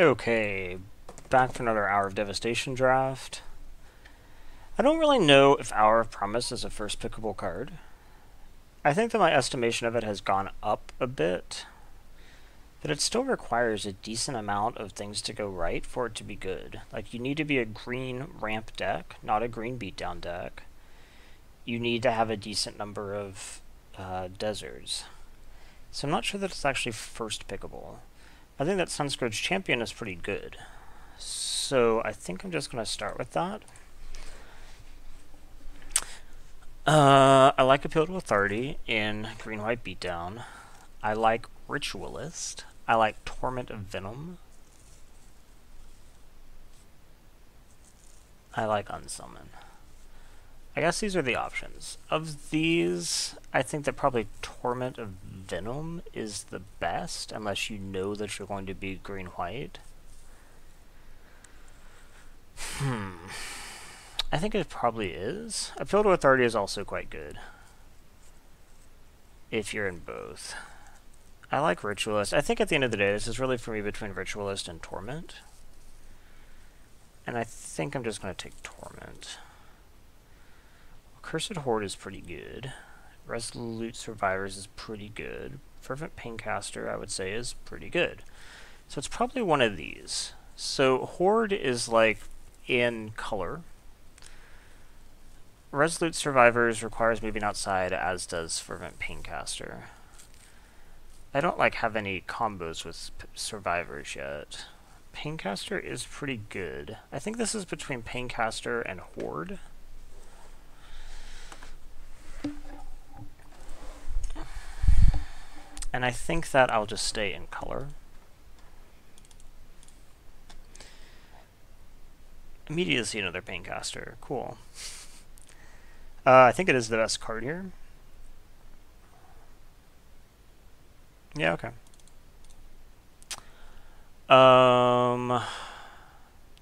Okay, back for another Hour of Devastation draft. I don't really know if Hour of Promise is a first pickable card. I think that my estimation of it has gone up a bit, but it still requires a decent amount of things to go right for it to be good. Like, you need to be a green ramp deck, not a green beatdown deck. You need to have a decent number of deserts. So I'm not sure that it's actually first pickable. I think that Sunscourge Champion is pretty good. So I think I'm just going to start with that. I like Appeal to Authority in green-white beatdown. I like Ritualist. I like Torment of Venom. I like Unsummon. I guess these are the options. Of these, I think that probably Torment of Venom is the best, unless you know that you're going to be green-white. I think it probably is. Appeal to Authority is also quite good, if you're in both. I like Ritualist. I think at the end of the day, this is really for me between Ritualist and Torment. And I think I'm just going to take Torment. Cursed Horde is pretty good. Resolute Survivors is pretty good. Fervent Paincaster, I would say, is pretty good. So it's probably one of these. So Horde is like in color. Resolute Survivors requires moving outside, as does Fervent Paincaster. I don't have any combos with Survivors yet. Paincaster is pretty good. I think this is between Paincaster and Horde. And I think that I'll just stay in color. Immediately see another Paincaster. Cool. I think it is the best card here. Yeah, okay.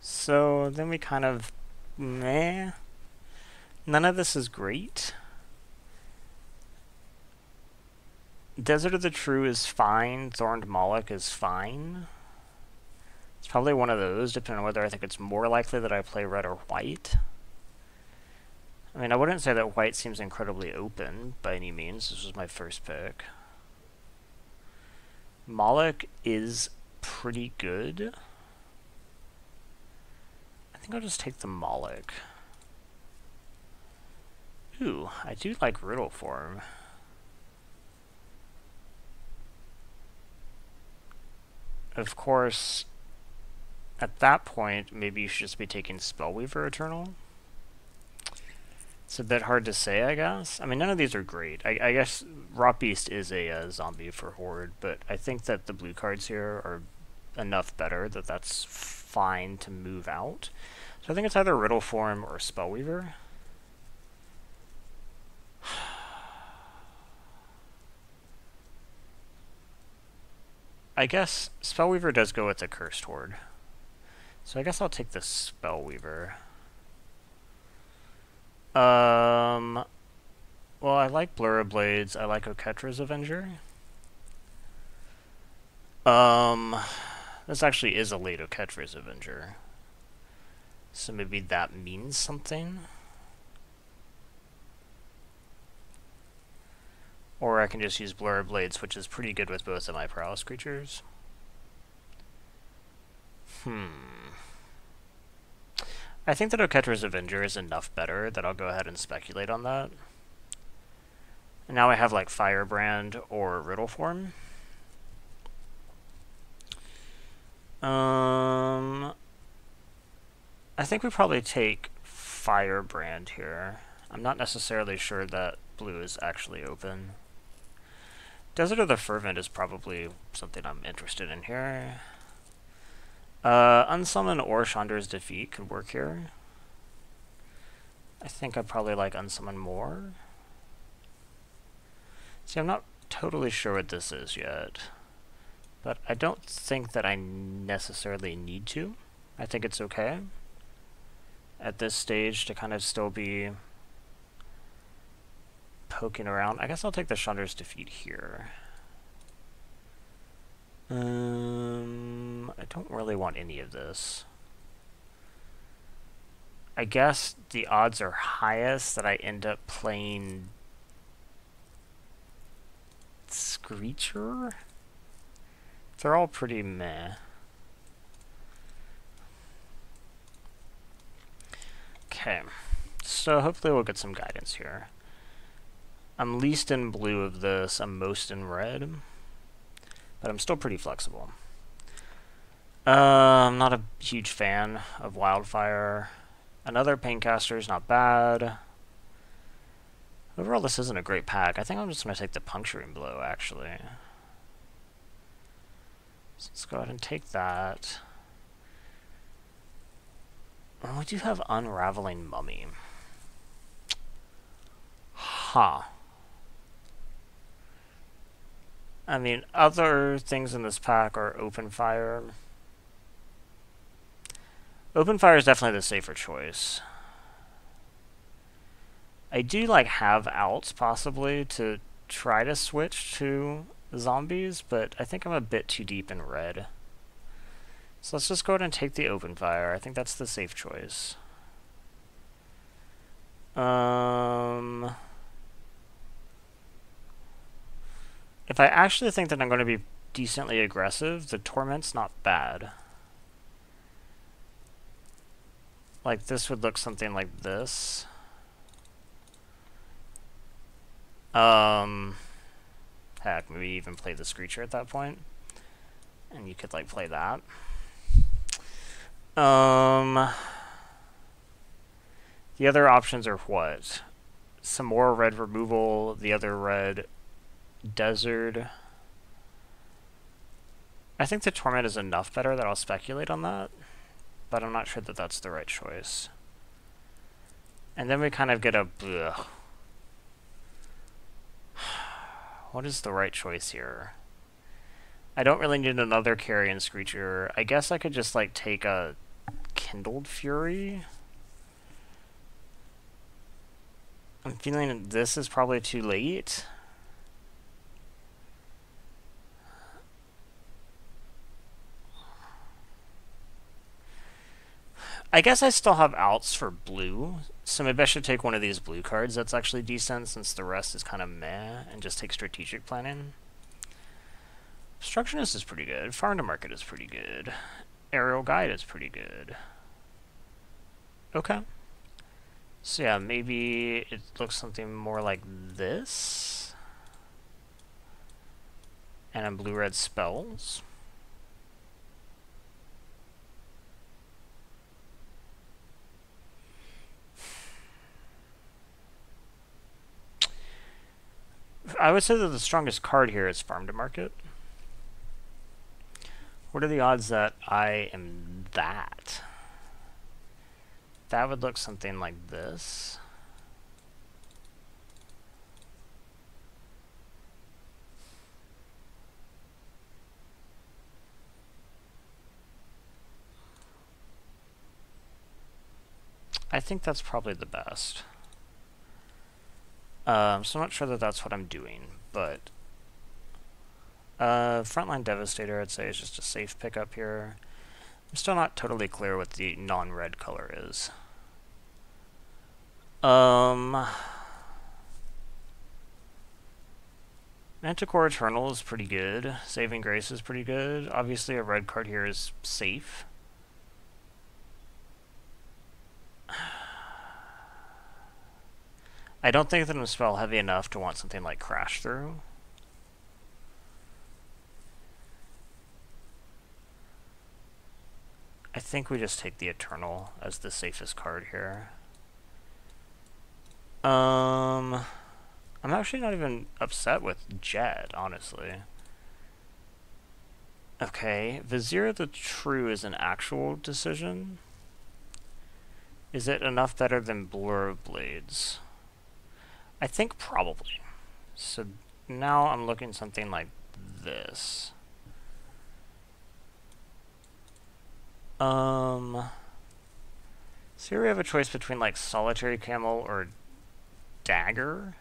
So then we kind of meh. None of this is great. Desert of the True is fine. Thorned Moloch is fine. It's probably one of those, depending on whether I think it's more likely that I play red or white. I mean, I wouldn't say that white seems incredibly open by any means. This was my first pick. Moloch is pretty good. I think I'll just take the Moloch. Ooh, I do like Riddle Form. Of course, at that point, maybe you should just be taking Spellweaver Eternal. It's a bit hard to say, I guess. I mean, none of these are great. I guess Rot Beast is a zombie for Horde, but I think that the blue cards here are enough better that that's fine to move out. So I think it's either Riddle Form or Spellweaver. I guess Spellweaver does go with the Cursed Horde. So I guess I'll take the Spellweaver. Well, I like Blur of Blades. I like Oketra's Avenger. This actually is a late Oketra's Avenger. So maybe that means something. Or I can just use Blur of Blades, which is pretty good with both of my Prowess creatures. I think that Oketra's Avenger is enough better that I'll go ahead and speculate on that. And now I have like Firebrand or Riddle Form. I think we probably take Firebrand here. I'm not necessarily sure that blue is actually open. Desert of the Fervent is probably something I'm interested in here. Unsummon or Chandra's Defeat could work here. I think I'd probably like Unsummon more. See, I'm not totally sure what this is yet, but I don't think that I necessarily need to. I think it's okay at this stage to kind of still be poking around. I guess I'll take the Chandra's Defeat here. I don't really want any of this. I guess the odds are highest that I end up playing Screecher. They're all pretty meh. Okay, so hopefully we'll get some guidance here. I'm least in blue of this, I'm most in red, but I'm still pretty flexible. I'm not a huge fan of Wildfire. Another Paincaster is not bad. Overall, this isn't a great pack. I think I'm just going to take the Puncturing Blow, actually. So let's go ahead and take that. Oh, we do have Unraveling Mummy. Huh. I mean, other things in this pack are Open Fire. Open Fire is definitely the safer choice. I do have outs possibly to try to switch to zombies, but I think I'm a bit too deep in red. So let's just go ahead and take the Open Fire. I think that's the safe choice. If I actually think that I'm going to be decently aggressive, the Torment's not bad. Like, this would look something like this. Heck, maybe even play the Screecher at that point. And you could, play that. The other options are what? Some more red removal, the other red desert. I think the Torment is enough better that I'll speculate on that, but I'm not sure that that's the right choice. And then we kind of get a bleh. What is the right choice here? I don't really need another Carrion Screecher. I guess I could just take a Kindled Fury. I'm feeling this is probably too late. I guess I still have outs for blue, so maybe I should take one of these blue cards that's actually decent, since the rest is kind of meh, and just take Strategic Planning. Obstructionist is pretty good. Farm to Market is pretty good. Aerial Guide is pretty good. Okay. So yeah, maybe it looks something more like this. And then blue-red spells. I would say that the strongest card here is Farm to Market. What are the odds that I am that? That would look something like this. I think that's probably the best. So I'm not sure that that's what I'm doing, but Frontline Devastator, I'd say, is just a safe pickup here. I'm still not totally clear what the non-red color is. Manticore Eternal is pretty good. Saving Grace is pretty good. Obviously, a red card here is safe. I don't think that I'm spell heavy enough to want something like Crash Through. I think we just take the Eternal as the safest card here. I'm actually not even upset with Jet, honestly. Okay, Vizier the True is an actual decision. Is it enough better than Blur of Blades? I think probably. So now I'm looking something like this. So here we have a choice between Solitary Camel or Dagger.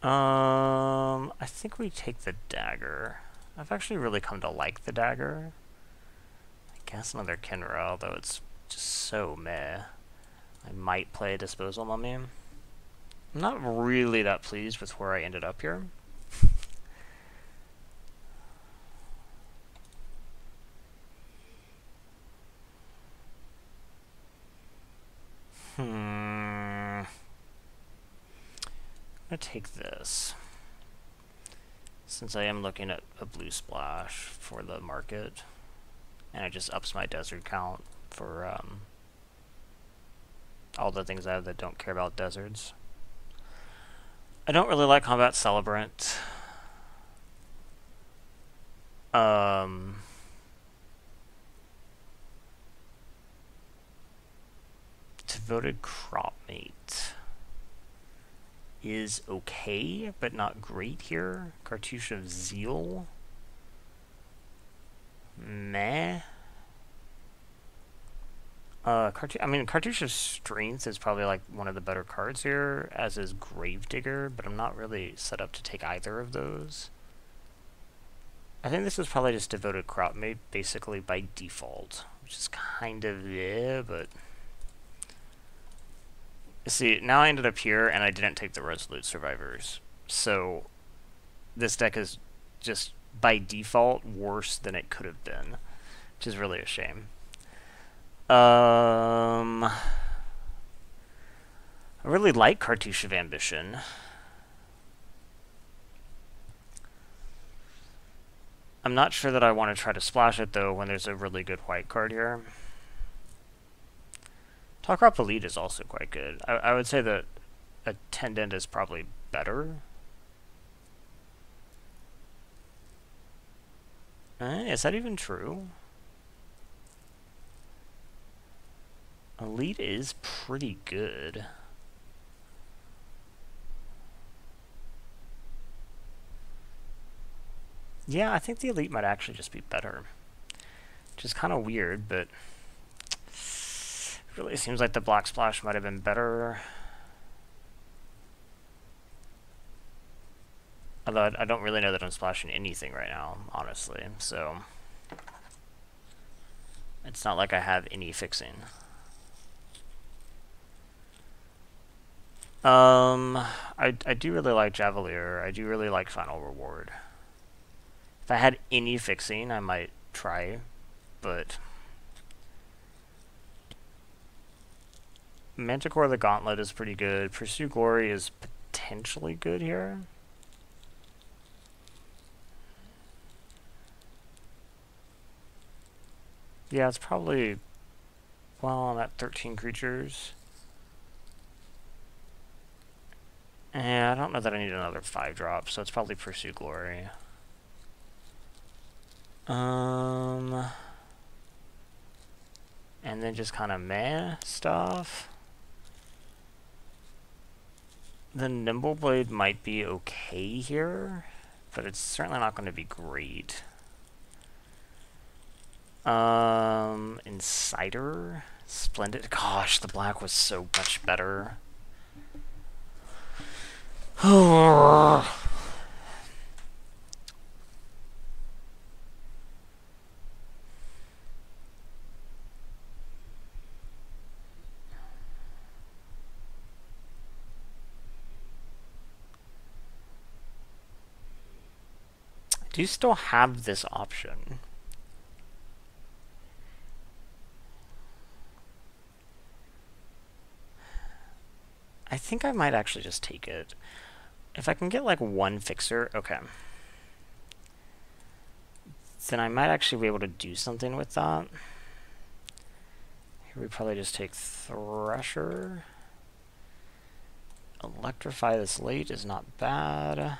I think we take the dagger. I've actually really come to like the dagger. I guess another Kinra, although it's just so meh. I might play a Disposal Mummy. I'm not really that pleased with where I ended up here. I'm gonna take this, since I am looking at a blue splash for the market, and it just ups my desert count for all the things I have that don't care about deserts. I don't really like Combat Celebrant. Devoted Cropmate is okay, but not great here. Cartouche of Zeal, meh. Cartouche of Strength is probably like one of the better cards here, as is Gravedigger, but I'm not really set up to take either of those. I think this is probably just Devoted Cropmate basically by default, which is kind of but see, now I ended up here and I didn't take the Resolute Survivors, so this deck is just by default worse than it could have been, which is really a shame. I really like Cartouche of Ambition. I'm not sure that I want to try to splash it, though, when there's a really good white card here. Talkrop Elite is also quite good. I would say that Attendant is probably better. Is that even true? Elite is pretty good. Yeah, I think the Elite might actually just be better. Which is kind of weird, but it really seems like the Black Splash might have been better. Although I don't really know that I'm splashing anything right now, honestly, so it's not like I have any fixing. I do really like Javelier. I do really like Final Reward. If I had any fixing, I might try, but Manticore the Gauntlet is pretty good. Pursue Glory is potentially good here. Yeah, it's probably, well, I'm at 13 creatures. And I don't know that I need another 5-drop, so it's probably Pursue Glory. And then just kind of meh stuff. The Nimble Blade might be okay here, but it's certainly not going to be great. Insider, Splendid. Gosh, the black was so much better. Do you still have this option? I think I might actually just take it. If I can get like one fixer, okay. Then I might actually be able to do something with that. Here we probably just take Thresher. Electrify this late is not bad.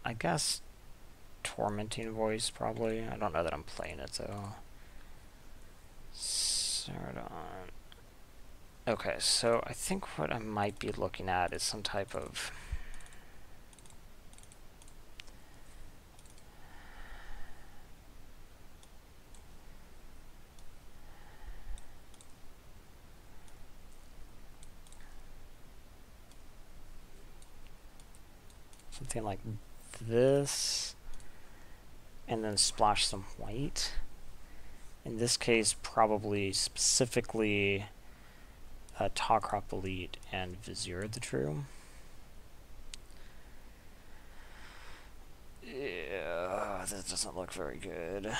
I guess Tormenting Voice probably. I don't know that I'm playing it though. Sardon. Okay, so I think what I might be looking at is some type of Something like this. And then splash some white. In this case, probably specifically Top Crop Elite and Vizier the True. Yeah, this doesn't look very good.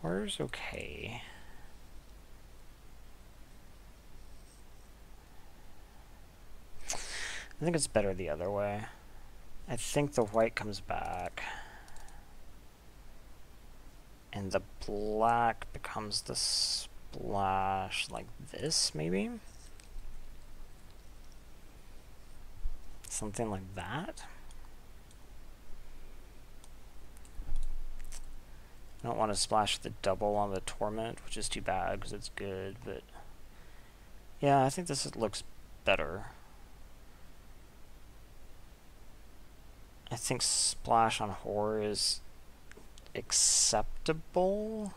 Horror's okay. I think it's better the other way. I think the white comes back. And the black becomes the splash like this, maybe? Something like that. I don't want to splash the double on the Torment, which is too bad because it's good, but yeah, I think this looks better. I think splash on horror is acceptable.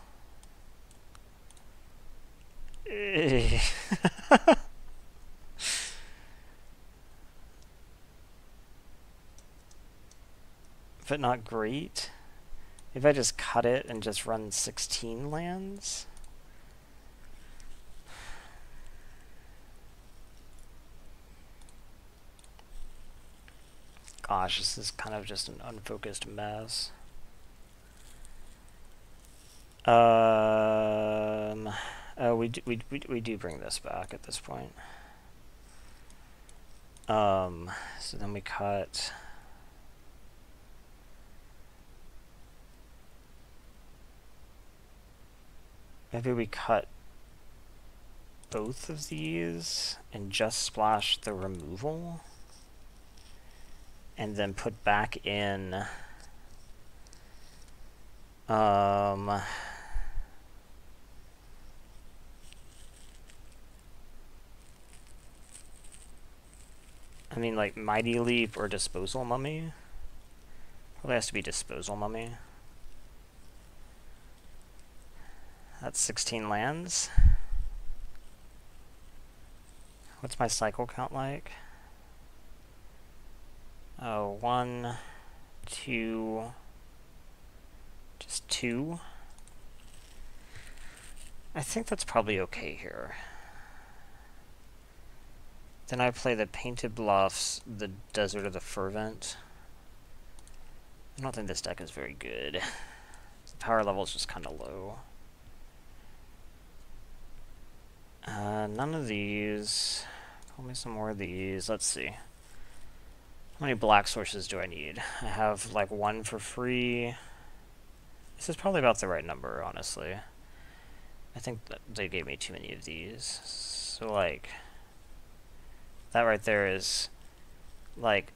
But not great. If I just cut it and just run 16 lands. Gosh, this is kind of just an unfocused mess. Oh, we do bring this back at this point. So then we cut. Maybe we cut both of these and just splash the removal. And then put back in I mean, like Mighty Leap or Disposal Mummy. Probably has to be Disposal Mummy. That's 16 lands. What's my cycle count like? Oh, 1, 2, just 2. I think that's probably okay here. Then I play the Painted Bluffs, the Desert of the Fervent. I don't think this deck is very good. The power level is just kind of low. None of these. Pull me some more of these. Let's see. How many black sources do I need? I have like 1 for free. This is probably about the right number, honestly. I think that they gave me too many of these. So like, that right there is like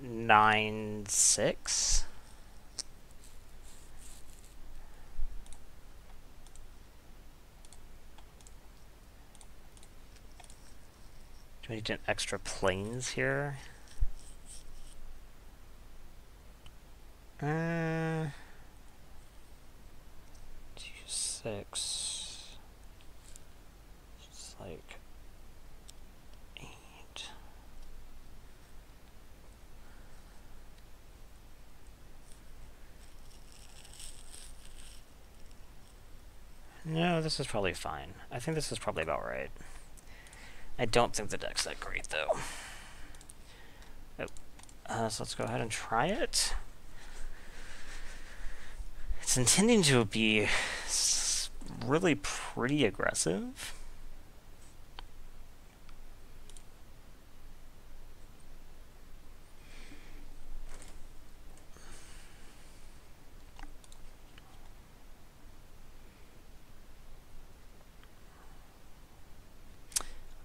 9, 6. Do I need an extra planes here? 2, 6. It's like 8. No, this is probably fine. I think this is probably about right. I don't think the deck's that great, though. Oh. So let's go ahead and try it. It's intending to be really pretty aggressive.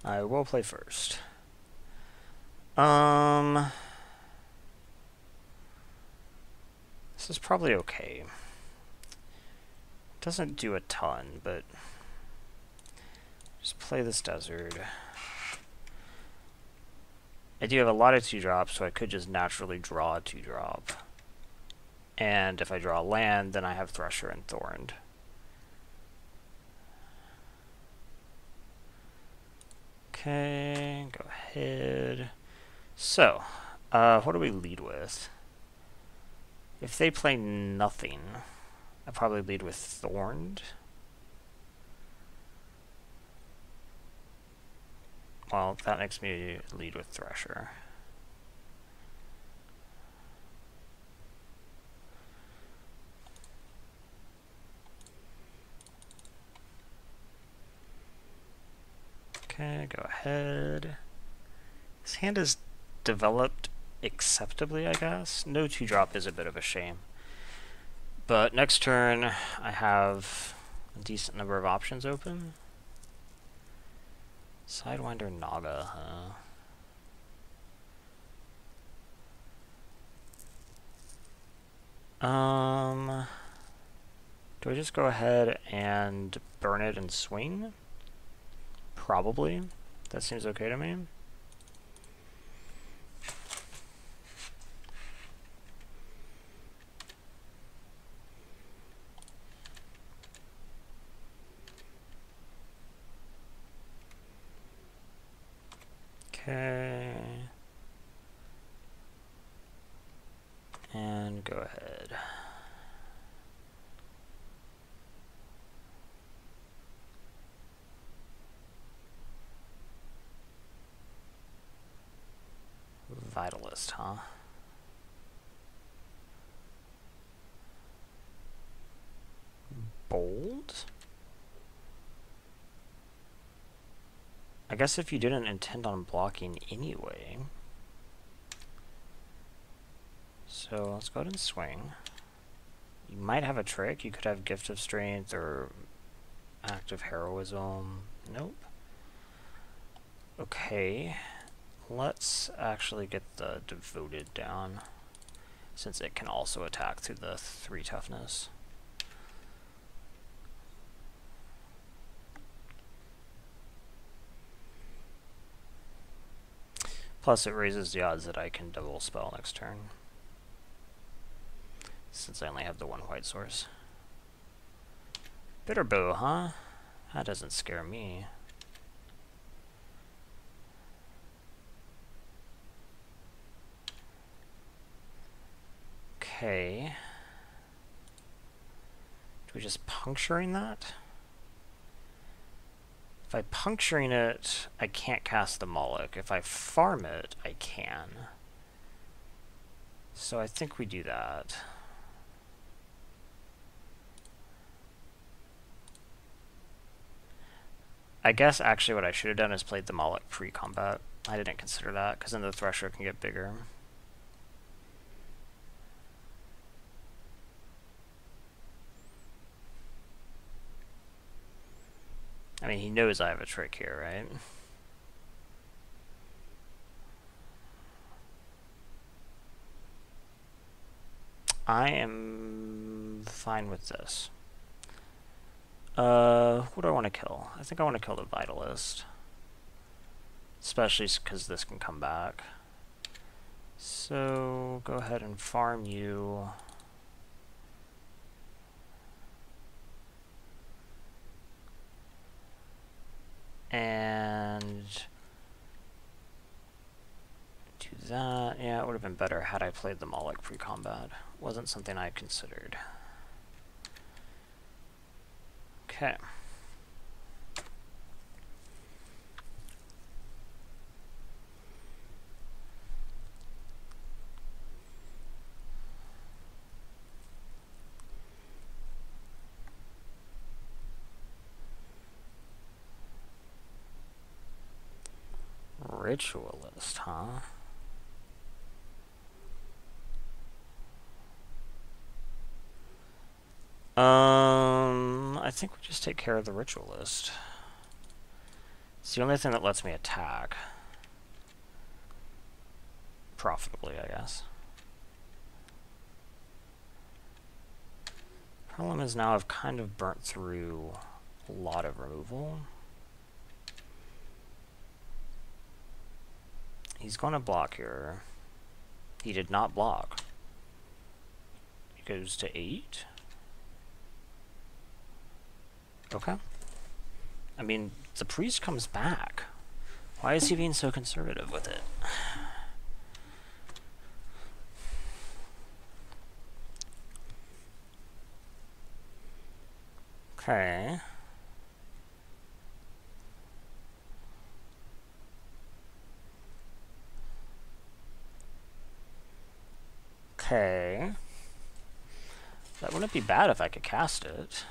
I will play first. This is probably okay. Doesn't do a ton, but just play this desert. I do have a lot of 2-drops, so I could just naturally draw a 2-drop. And if I draw land, then I have Thresher and Thorned. Okay, go ahead. So, what do we lead with? If they play nothing, I probably lead with Thorned. Well, that makes me lead with Thresher. Okay, go ahead. This hand is developed acceptably, I guess. No 2-drop is a bit of a shame. But next turn, I have a decent number of options open. Sidewinder Naga, huh? Do I just go ahead and burn it and swing? Probably. That seems okay to me. Okay. And go ahead. Vitalist, huh? Bold? I guess if you didn't intend on blocking anyway. So let's go ahead and swing. You might have a trick. You could have Gift of Strength or Act of Heroism. Nope. Okay. Let's actually get the Devoted down, since it can also attack through the 3 toughness. Plus it raises the odds that I can double spell next turn, since I only have the 1 white source. Bitterbow, huh? That doesn't scare me. Okay. Do we just puncturing that? If I puncturing it, I can't cast the Moloch. If I farm it, I can. So I think we do that. I guess actually what I should have done is played the Moloch pre-combat. I didn't consider that, because then the Thresher can get bigger. I mean, he knows I have a trick here, right? I am fine with this. What do I want to kill? I think I want to kill the Vitalist. Especially because this can come back. So, go ahead and farm you. And do that. Yeah, it would have been better had I played the Moloch pre-combat. Wasn't something I considered. Okay. Ritualist, huh? I think we just take care of the Ritualist. It's the only thing that lets me attack. Profitably, I guess. Problem is now I've kind of burnt through a lot of removal. He's going to block here. He did not block. goes to 8. Okay. I mean, the priest comes back. Why is he being so conservative with it? Okay. Okay. That wouldn't be bad if I could cast it.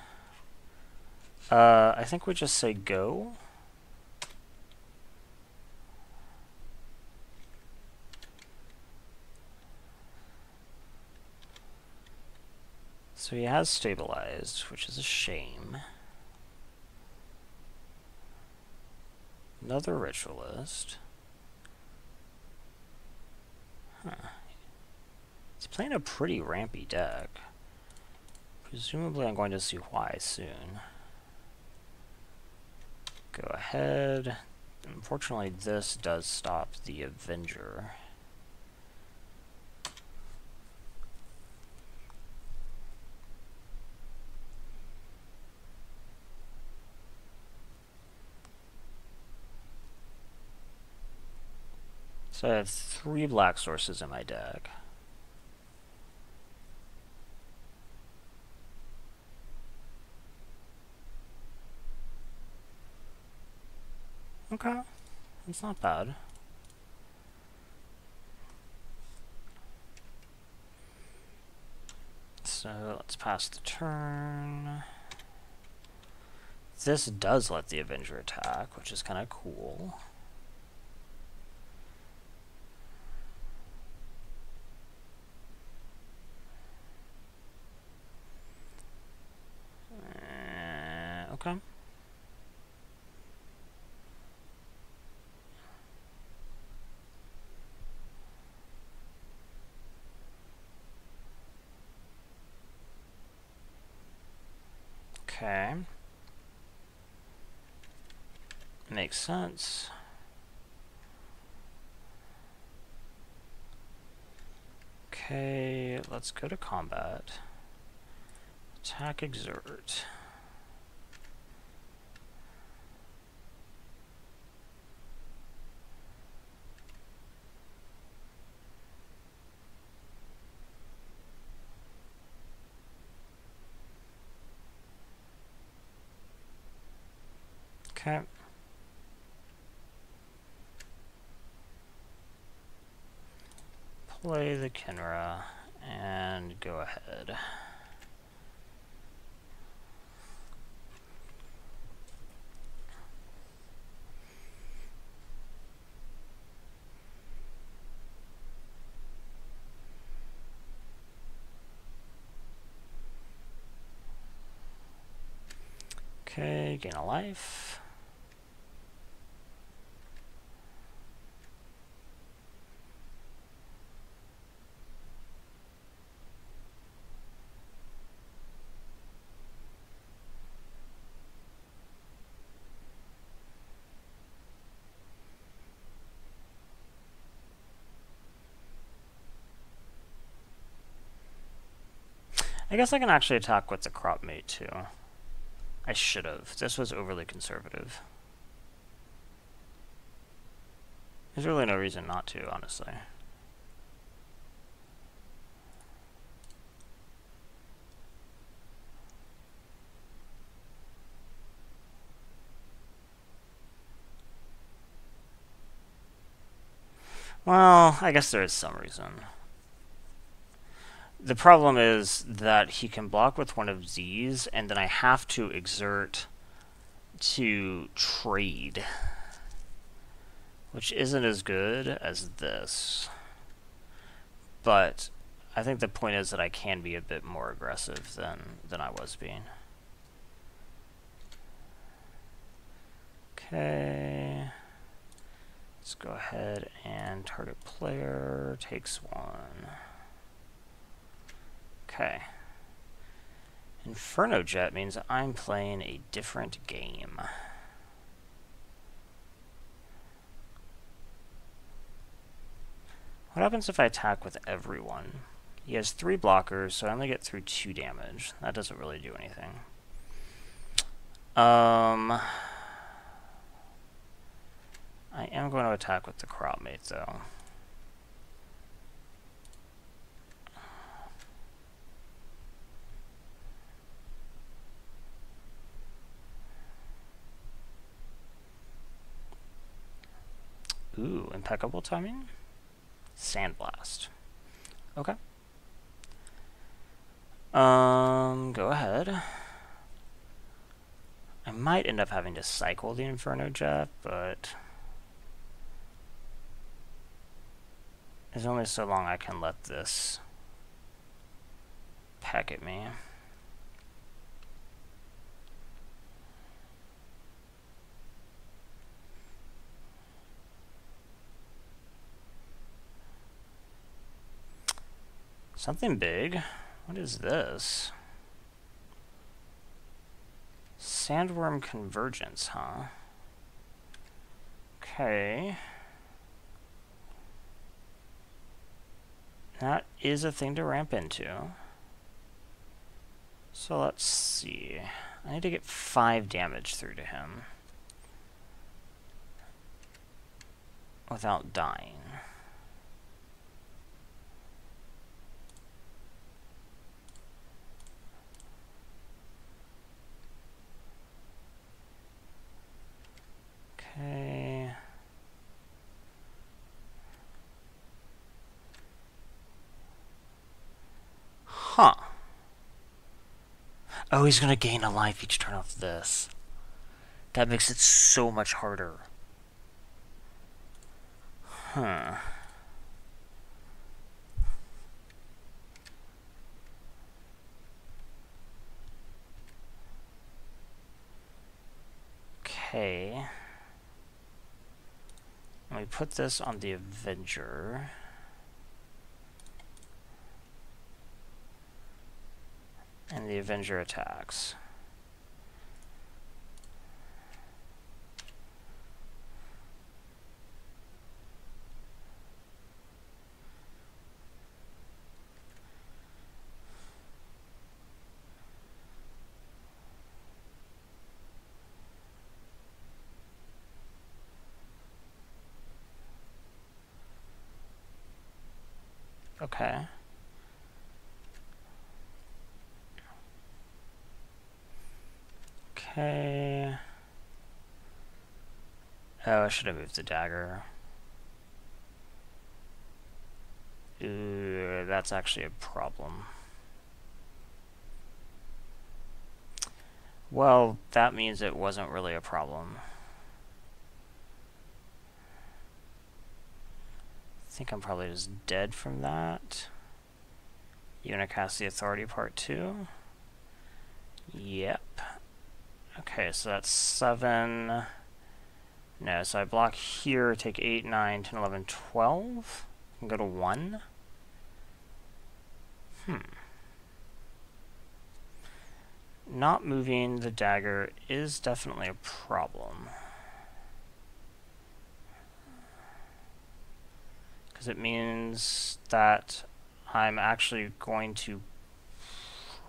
I think we just say go. So he has stabilized, which is a shame. Another ritualist. Huh. He's playing a pretty rampy deck. Presumably I'm going to see why soon. Go ahead. Unfortunately, this does stop the Avenger. So I have 3 black sources in my deck. Okay, that's not bad. So let's pass the turn. This does let the Avenger attack, which is kind of cool. Okay. Okay. Makes sense. Okay, let's go to combat. Attack, exert. Okay. Play the Kinra and go ahead. Okay, gain a life. I guess I can actually attack with the crop mate too. I should have. This was overly conservative. There's really no reason not to, honestly. Well, I guess there is some reason. The problem is that he can block with one of these, and then I have to exert to trade, which isn't as good as this. But I think the point is that I can be a bit more aggressive than I was being. Okay. Let's go ahead and target player takes 1. Okay. Inferno Jet means I'm playing a different game. What happens if I attack with everyone? He has 3 blockers, so I only get through 2 damage. That doesn't really do anything. I am going to attack with the crop mate, though. Ooh, impeccable timing. Sandblast. Okay. Go ahead. I might end up having to cycle the Inferno Jet, but there's only so long I can let this peck at me. Something big. What is this? Sandworm Convergence, huh? Okay. That is a thing to ramp into. So let's see. I need to get 5 damage through to him without dying. Okay. Huh. Oh, he's gonna gain a life each turn off this. That makes it so much harder. Huh. Okay. Let me put this on the Avenger. And the Avenger attacks. Okay. Okay. Oh, I should have moved the dagger. Ooh, that's actually a problem. Well, that means it wasn't really a problem. I think I'm probably just dead from that. You gonna cast the Authority part 2? Yep. Okay, so that's 7. No, so I block here, take 8, 9, 10, 11, 12. And go to 1. Not moving the dagger is definitely a problem. Because it means that I'm actually going to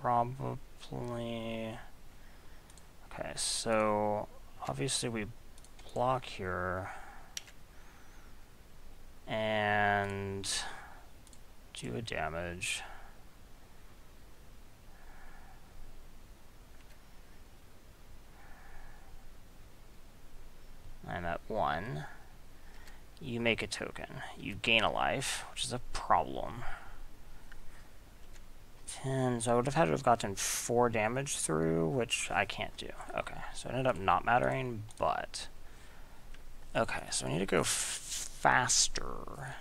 probably... Okay, so obviously we block here and do a damage. I'm at 1. You make a token. You gain a life, which is a problem. 10, so I would have had to have gotten 4 damage through, which I can't do. Okay, so it ended up not mattering, but... Okay, so I need to go faster.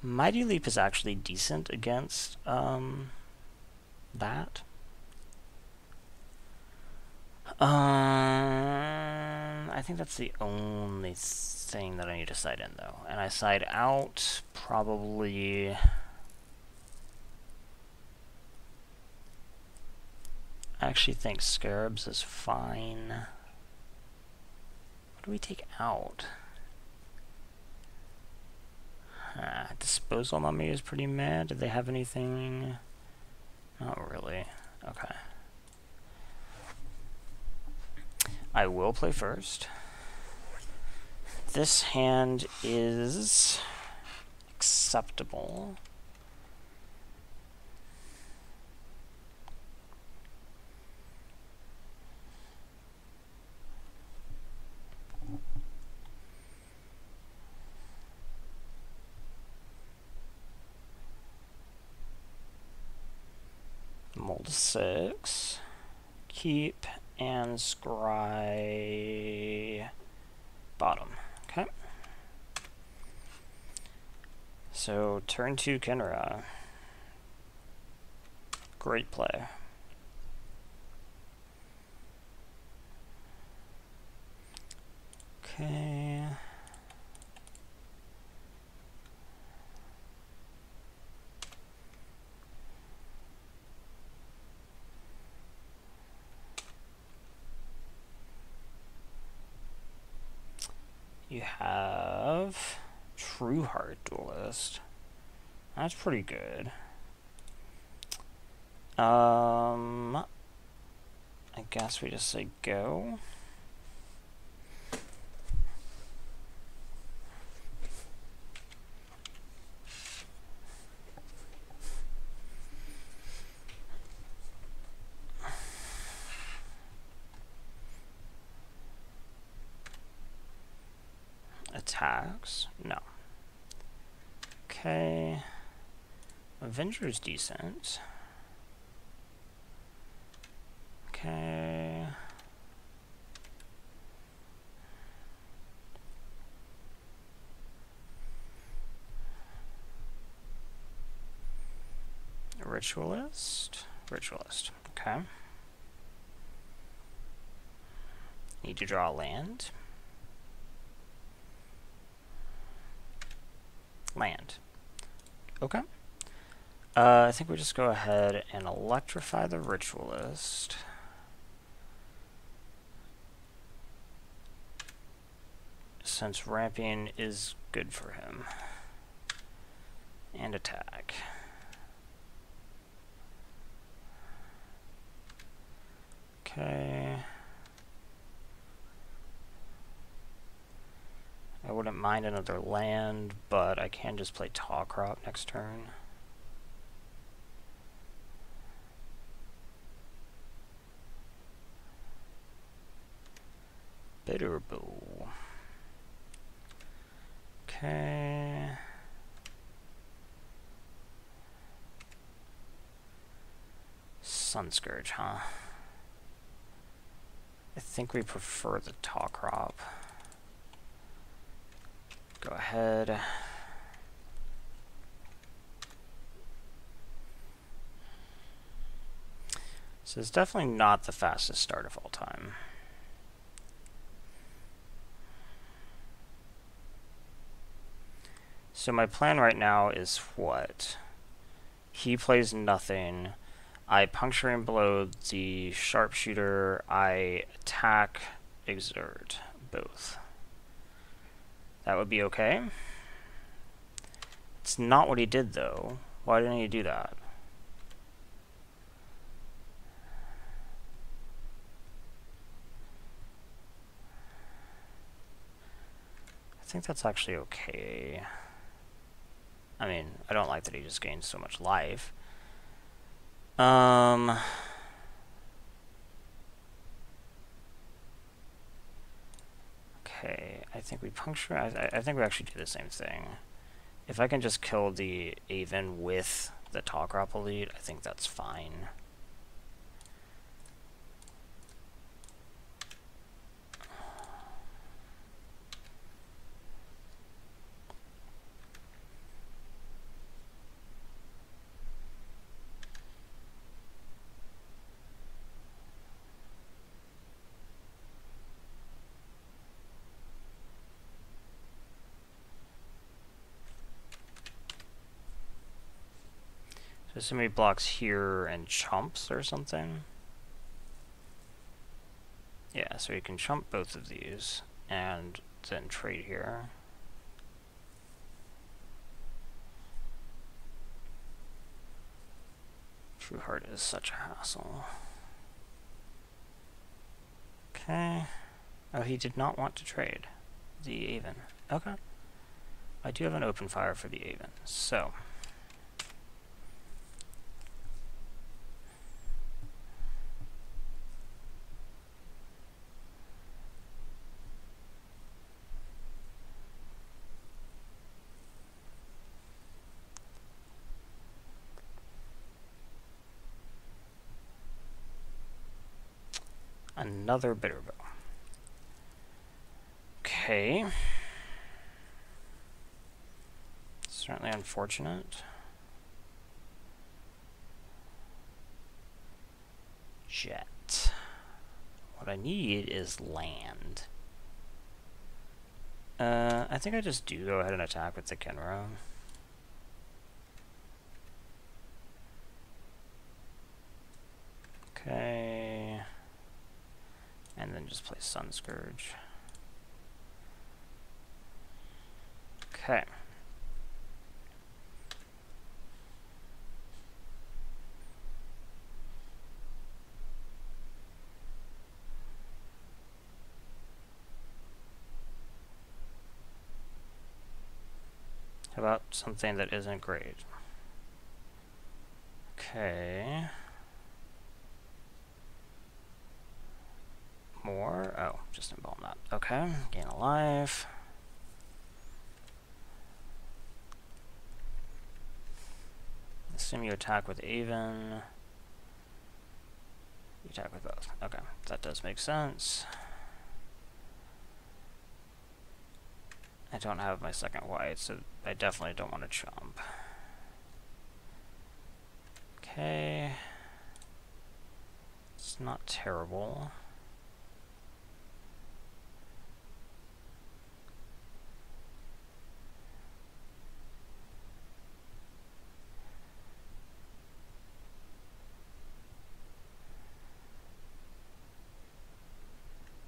Mighty Leap is actually decent against that. I think that's the only thing that I need to side in, though. And I side out probably... I actually think Scarabs is fine. What do we take out? Disposal Mummy is pretty mad. Did they have anything? Not really. Okay. I will play first. This hand is acceptable. Mold 6. Keep and scry bottom. Okay. So turn 2 Kenra. Great play. Okay. You have True Heart Duelist. That's pretty good. I guess we just say go. Attacks? No. Okay. Avenger's decent. Okay. Ritualist? Ritualist. Okay. Need to draw a land. Land. Okay. I think we just go ahead and electrify the Ritualist. Since ramping is good for him. And attack. Okay. I wouldn't mind another land, but I can just play Tall Crop next turn. Bitter Bow. Okay. Sun Scourge, huh? I think we prefer the Tall Crop. Go ahead. So it's definitely not the fastest start of all time. So my plan right now is what? He plays nothing. I puncture and blow the sharpshooter. I attack, exert, both. That would be okay. It's not what he did, though. Why didn't he do that? I think that's actually okay. I mean, I don't like that he just gains so much life. Okay, I think we puncture. I think we actually do the same thing. If I can just kill the Aven with the Tall Crop Elite, I think that's fine. So somebody blocks here and chumps or something. Yeah, so you can chump both of these and then trade here. True Heart is such a hassle. Okay. Oh, he did not want to trade the Aven. Okay. I do have an open fire for the Aven, so. Another Bitterbow. Okay. Certainly unfortunate. Jet. What I need is land. I think I just do go ahead and attack with the Kenra. Okay. And then just play Sun Scourge. Okay. How about something that isn't great? Okay. More? Oh, just embalm that. Okay. Gain a life. Assume you attack with Aven. You attack with both. Okay. That does make sense. I don't have my second white, so I definitely don't want to chomp. Okay. It's not terrible.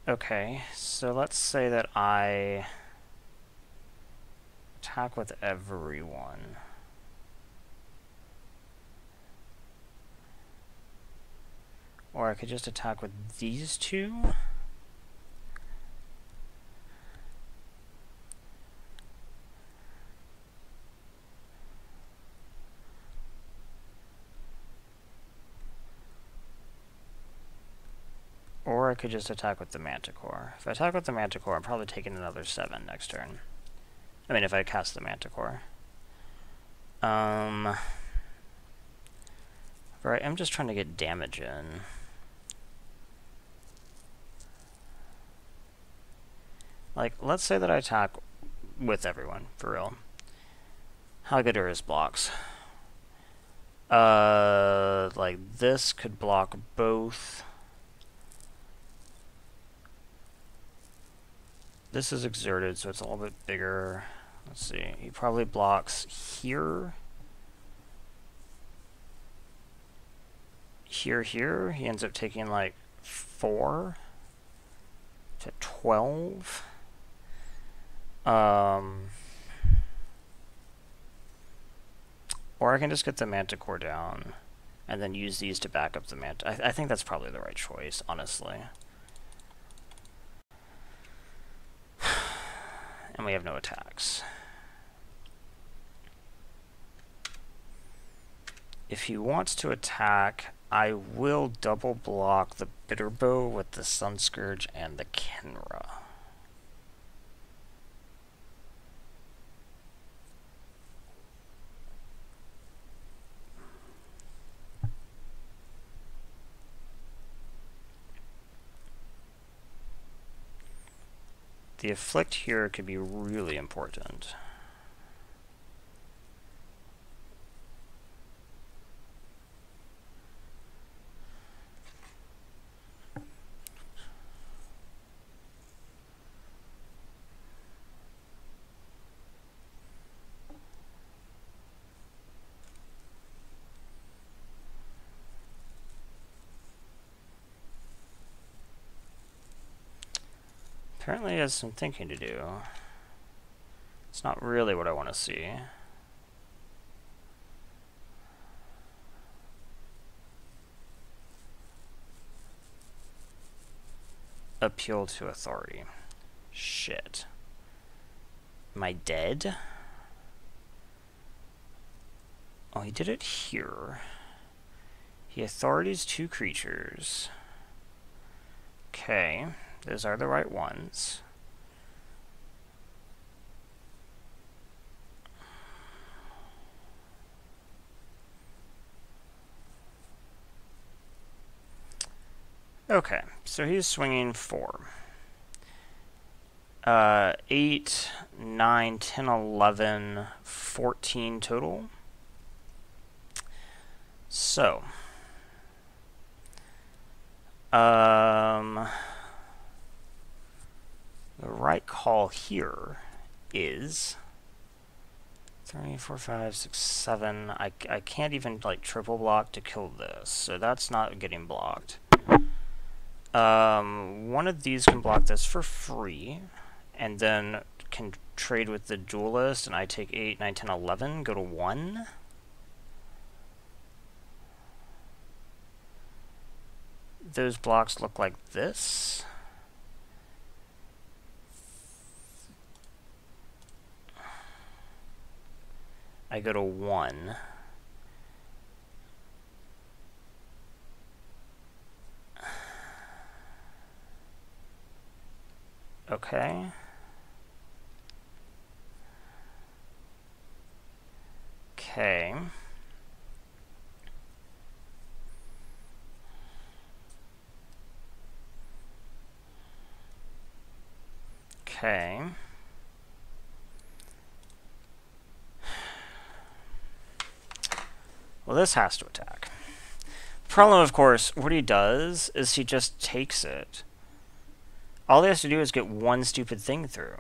Okay, so let's say that I attack with everyone. Or I could just attack with these two. Or I could just attack with the Manticore. If I attack with the Manticore, I'm probably taking another 7 next turn. I mean, if I cast the Manticore. Right, I'm just trying to get damage in. Like, let's say that I attack with everyone, for real. How good are his blocks? Like, this could block both. This is exerted, so it's a little bit bigger. Let's see. He probably blocks here. Here. He ends up taking like 4 to 12. Or I can just get the Manticore down and then use these to back up the I think that's probably the right choice, honestly. And we have no attacks. If he wants to attack, I will double block the Bitterbow with the Sun Scourge and the Kenra. The Afflict here could be really important. Apparently he has some thinking to do. It's not really what I want to see. appeal to authority. Shit. Am I dead? Oh, he did it here. He authorities 2 creatures. Okay, those are the right ones. Okay, so he's swinging 4. 8, 9, 10, 11, 14 total. So, the right call here is 3, 4, 5, 6, 7. I can't even like triple block to kill this, so that's not getting blocked. One of these can block this for free, and then can trade with the duelist, and I take 8, 9, 10, 11, go to 1. Those blocks look like this. I go to 1. Okay. Okay. Okay. Well, this has to attack. The problem, of course, what he does is he just takes it. All he has to do is get one stupid thing through.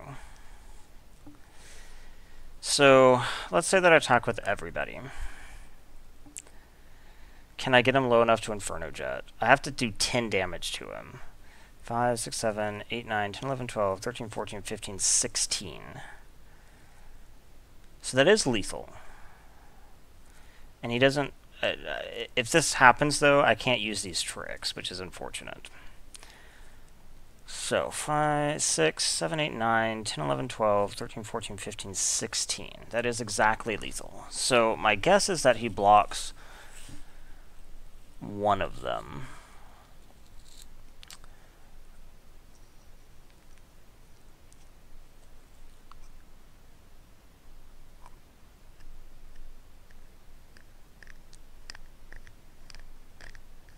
So, let's say that I attack with everybody. Can I get him low enough to Inferno Jet? I have to do 10 damage to him. 5, 6, 7, 8, 9, 10, 11, 12, 13, 14, 15, 16. So that is lethal. And he doesn't... if this happens, though, I can't use these tricks, which is unfortunate. So, 5, 6, 7, 8, 9, 10, 11, 12, 13, 14, 15, 16. That is exactly lethal. So, my guess is that he blocks one of them.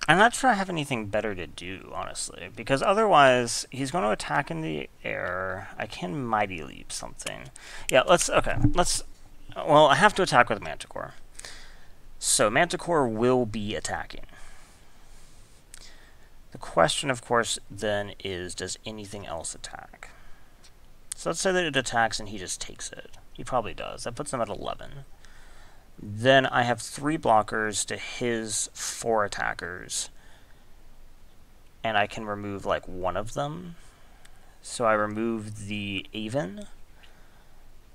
I'm not sure I have anything better to do, honestly, because otherwise he's going to attack in the air. I can Mighty Leap something. Yeah, well, I have to attack with Manticore. So Manticore will be attacking. The question, of course, then is, does anything else attack? So let's say that it attacks and he just takes it. He probably does. That puts him at 11. Then I have 3 blockers to his 4 attackers. And I can remove, like, one of them. So I remove the Aven.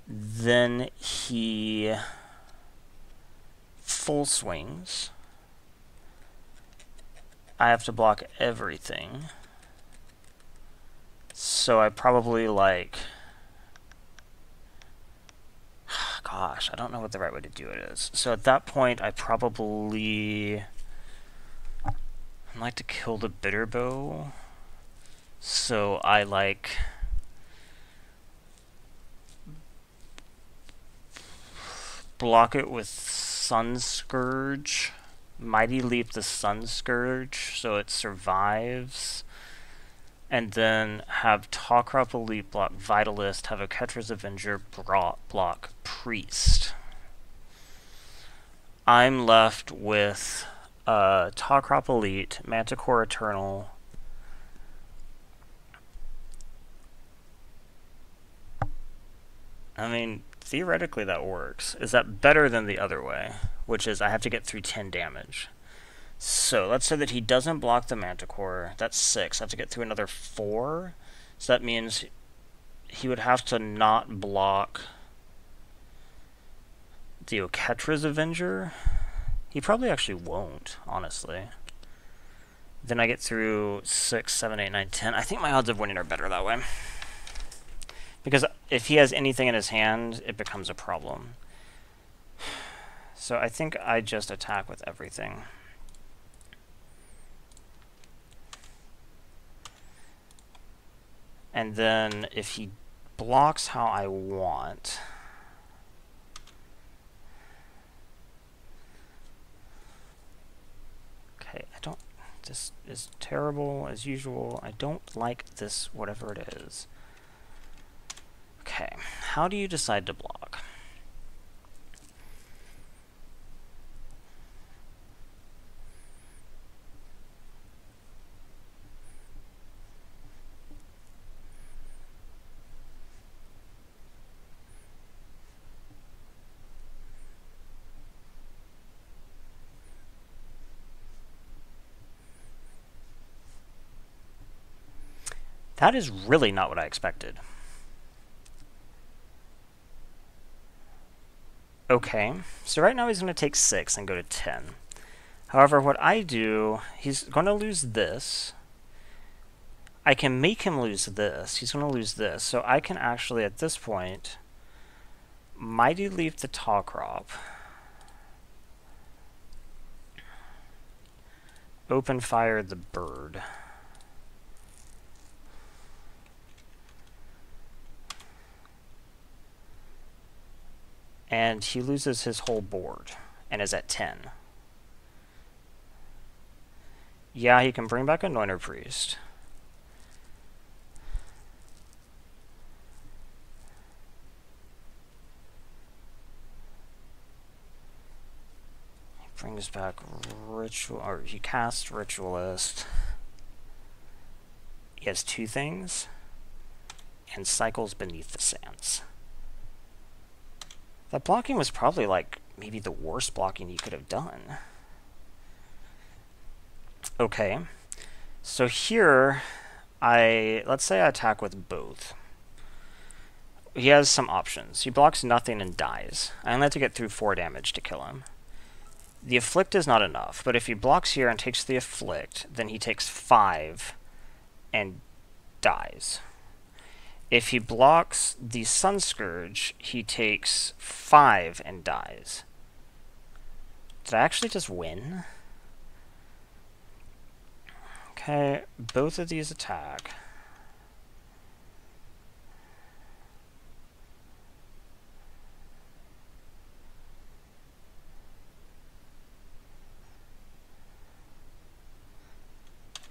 Then he full swings. I have to block everything. So I probably, like... Gosh, I don't know what the right way to do it is. So at that point, I probably... I'd like to kill the Bitterbow. So I, like... block it with Sun Scourge. Mighty Leap the Sun Scourge so it survives. And then have Talkrop Elite block Vitalist, have a Ketra's Avenger block Priest. I'm left with Talkrop Elite, Manticore Eternal, I mean, theoretically that works. Is that better than the other way? Which is I have to get through 10 damage. So let's say that he doesn't block the Manticore. That's 6. I have to get through another 4. So that means he would have to not block the Oketra's Avenger. He probably actually won't, honestly. Then I get through 6, 7, 8, 9, 10. I think my odds of winning are better that way. Because if he has anything in his hand, it becomes a problem. So I think I just attack with everything. And then if he blocks how I want... Okay, I don't... This is terrible as usual. I don't like this, whatever it is. Okay, how do you decide to block? That is really not what I expected. Okay, so right now he's going to take 6 and go to 10. However, what I do, he's going to lose this. I can make him lose this. He's going to lose this. So I can actually, at this point, Mighty Leap the Tall Crop. Open Fire the Bird. And he loses his whole board and is at 10. Yeah, he can bring back Anointer Priest. He brings back Ritual, or he casts Ritualist. He has 2 things, and cycles Beneath the Sands. That blocking was probably like maybe the worst blocking you could have done. Okay, so here let's say I attack with both. He has some options. He blocks nothing and dies. I only have to get through 4 damage to kill him. The Afflict is not enough, but if he blocks here and takes the Afflict, then he takes 5 and dies. If he blocks the Sun Scourge, he takes 5 and dies. Did I actually just win? Okay, both of these attack.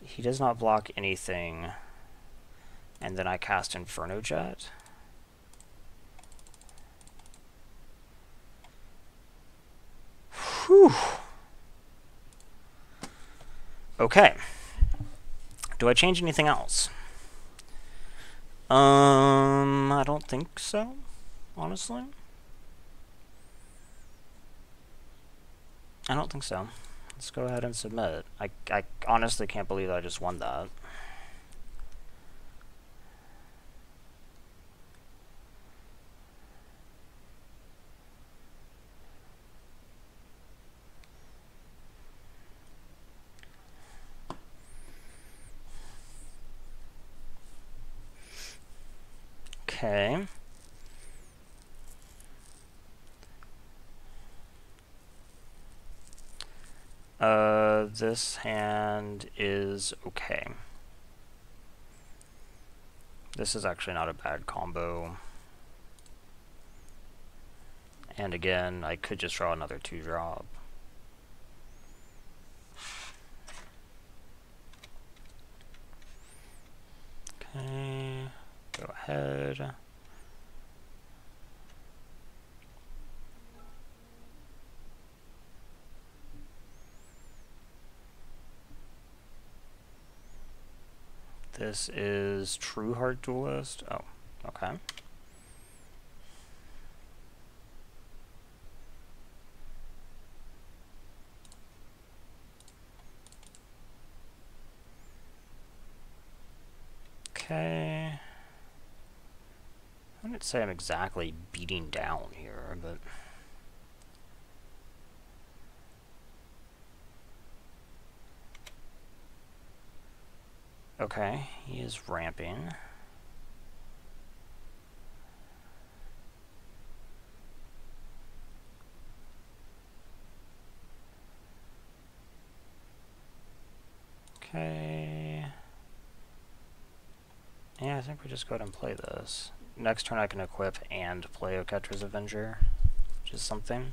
He does not block anything. And then I cast Inferno Jet. Whew. Okay. Do I change anything else? I don't think so, honestly. I don't think so. Let's go ahead and submit. I honestly can't believe I just won that. Okay. This hand is okay. This is actually not a bad combo. And again, I could just draw another 2-drop. Okay, go ahead. This is True Heart Duelist. Oh, okay. Okay. I wouldn't say I'm exactly beating down here, but... Okay, he is ramping. Okay. Yeah, I think we just go ahead and play this. Next turn I can equip and play Oketra's Avenger, which is something.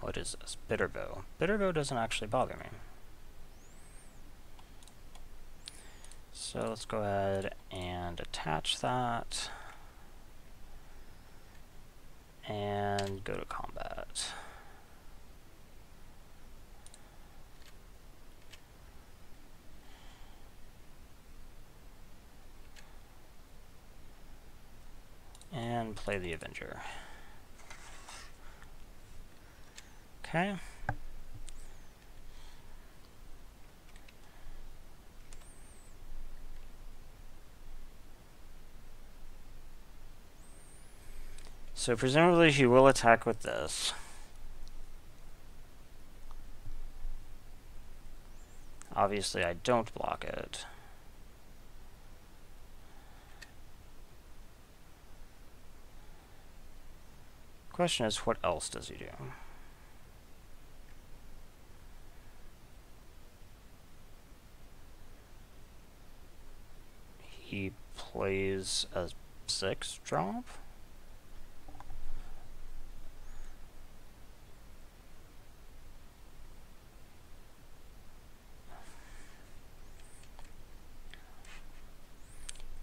What is this? Bitterbow. Bitterbow doesn't actually bother me. So let's go ahead and attach that. And go to combat. And play the Avenger. Okay. So presumably she will attack with this. Obviously I don't block it. Question is, what else does he do? He plays a 6 drop?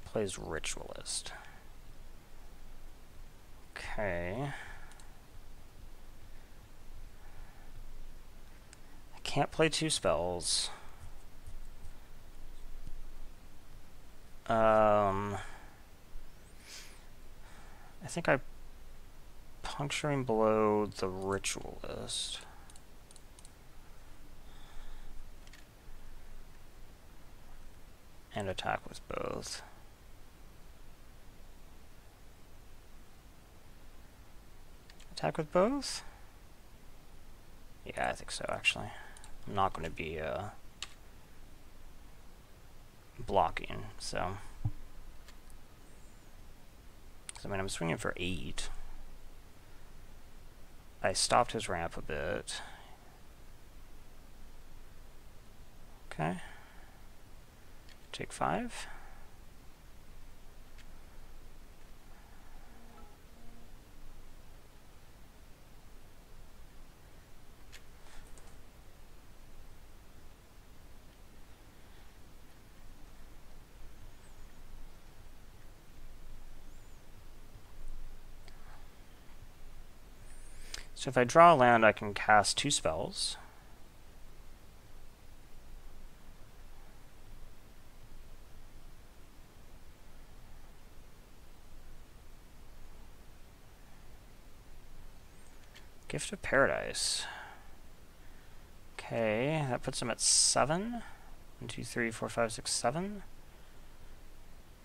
Plays Ritualist. Okay. I can't play 2 spells. I think I Puncturing Blow the Ritualist. And attack with both. Attack with both? Yeah, I think so, actually. I'm not going to be blocking, so. I mean, I'm swinging for 8. I stopped his ramp a bit. Okay. Take 5. So if I draw a land, I can cast 2 spells. Gift of Paradise. Okay, that puts him at 7. 1, 2, 3, 4, 5, 6, 7.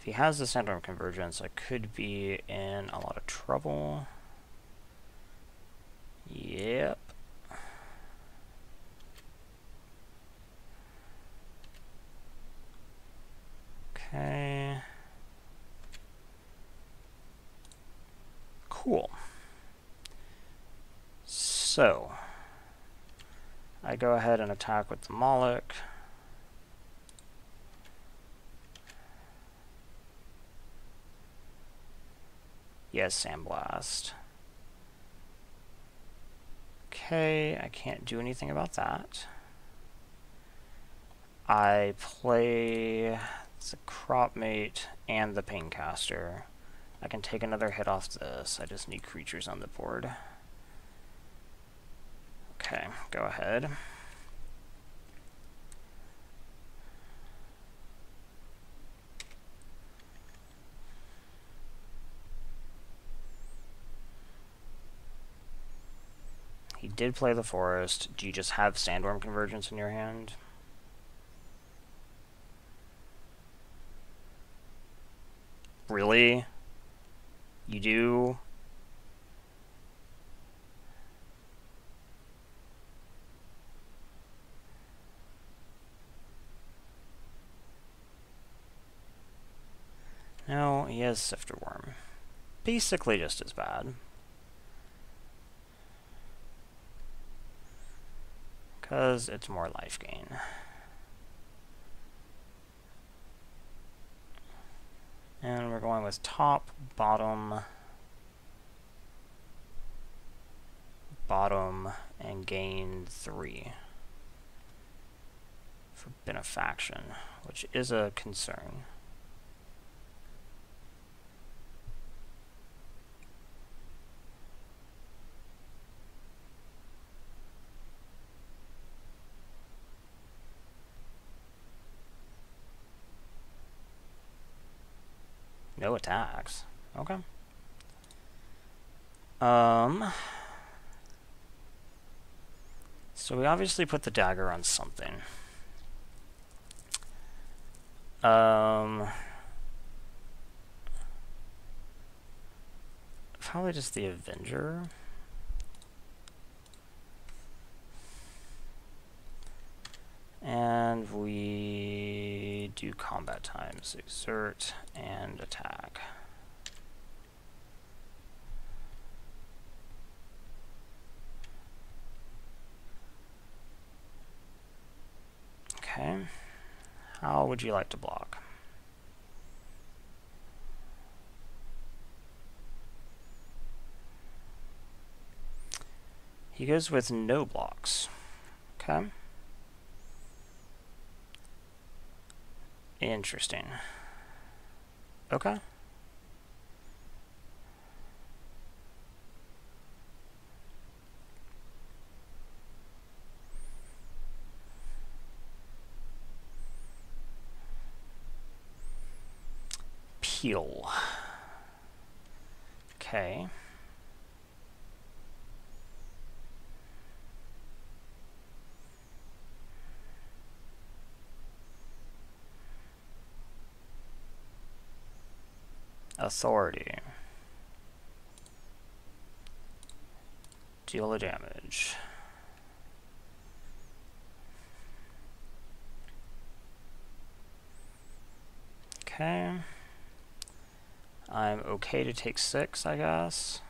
If he has the Sandstorm Convergence, I could be in a lot of trouble. Yep. Okay. Cool. So, I go ahead and attack with the Moloch. Yes, Sandblast. Okay, I can't do anything about that. I play the Cropmate and the Paincaster. I can take another hit off this. I just need creatures on the board. Okay, go ahead. He did play the Forest. Do you just have Sandworm Convergence in your hand? Really? You do? has Sifter Worm. Basically just as bad. Because it's more life gain. And we're going with top, bottom, bottom, and gain 3 for Benefaction, which is a concern. No attacks. Okay. So we obviously put the dagger on something. Probably just the Avenger. And we do combat times, exert and attack. Okay. How would you like to block? He goes with no blocks. Okay. Interesting. Okay. Peel. Okay. Authority. Deal the damage. Okay. I'm okay to take 6, I guess.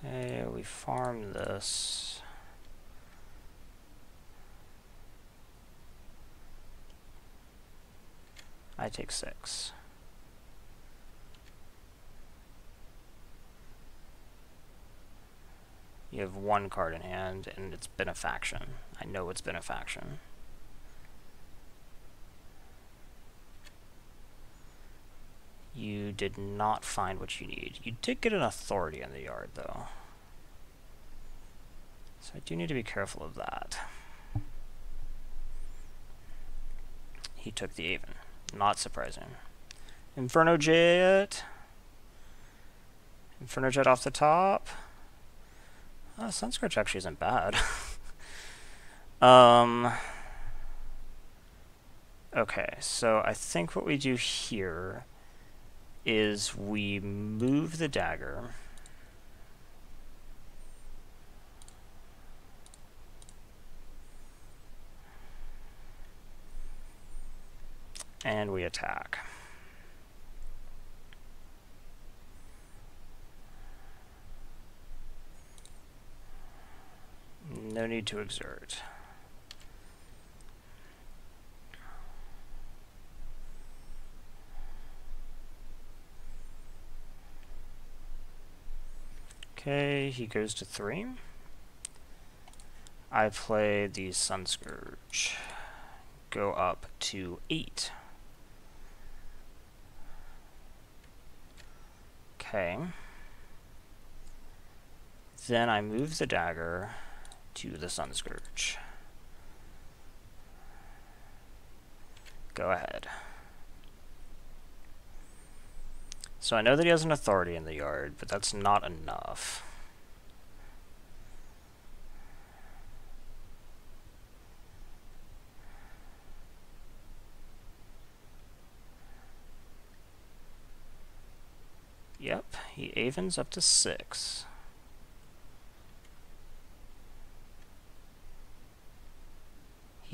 Okay, we farm this. I take 6. You have 1 card in hand, and it's Benefaction. I know it's Benefaction. You did not find what you need. You did get an authority in the yard, though. So I do need to be careful of that. He took the Aven. Not surprising. Inferno Jet. Inferno Jet off the top. Sunscorch actually isn't bad. Okay, so I think what we do here is we move the dagger. And we attack. No need to exert. Okay, he goes to 3. I play the Sunscourge. Go up to 8. Okay. Then I move the dagger to the Sunscourge. Go ahead. So I know that he has an authority in the yard, but that's not enough. Yep, he Avens up to 6.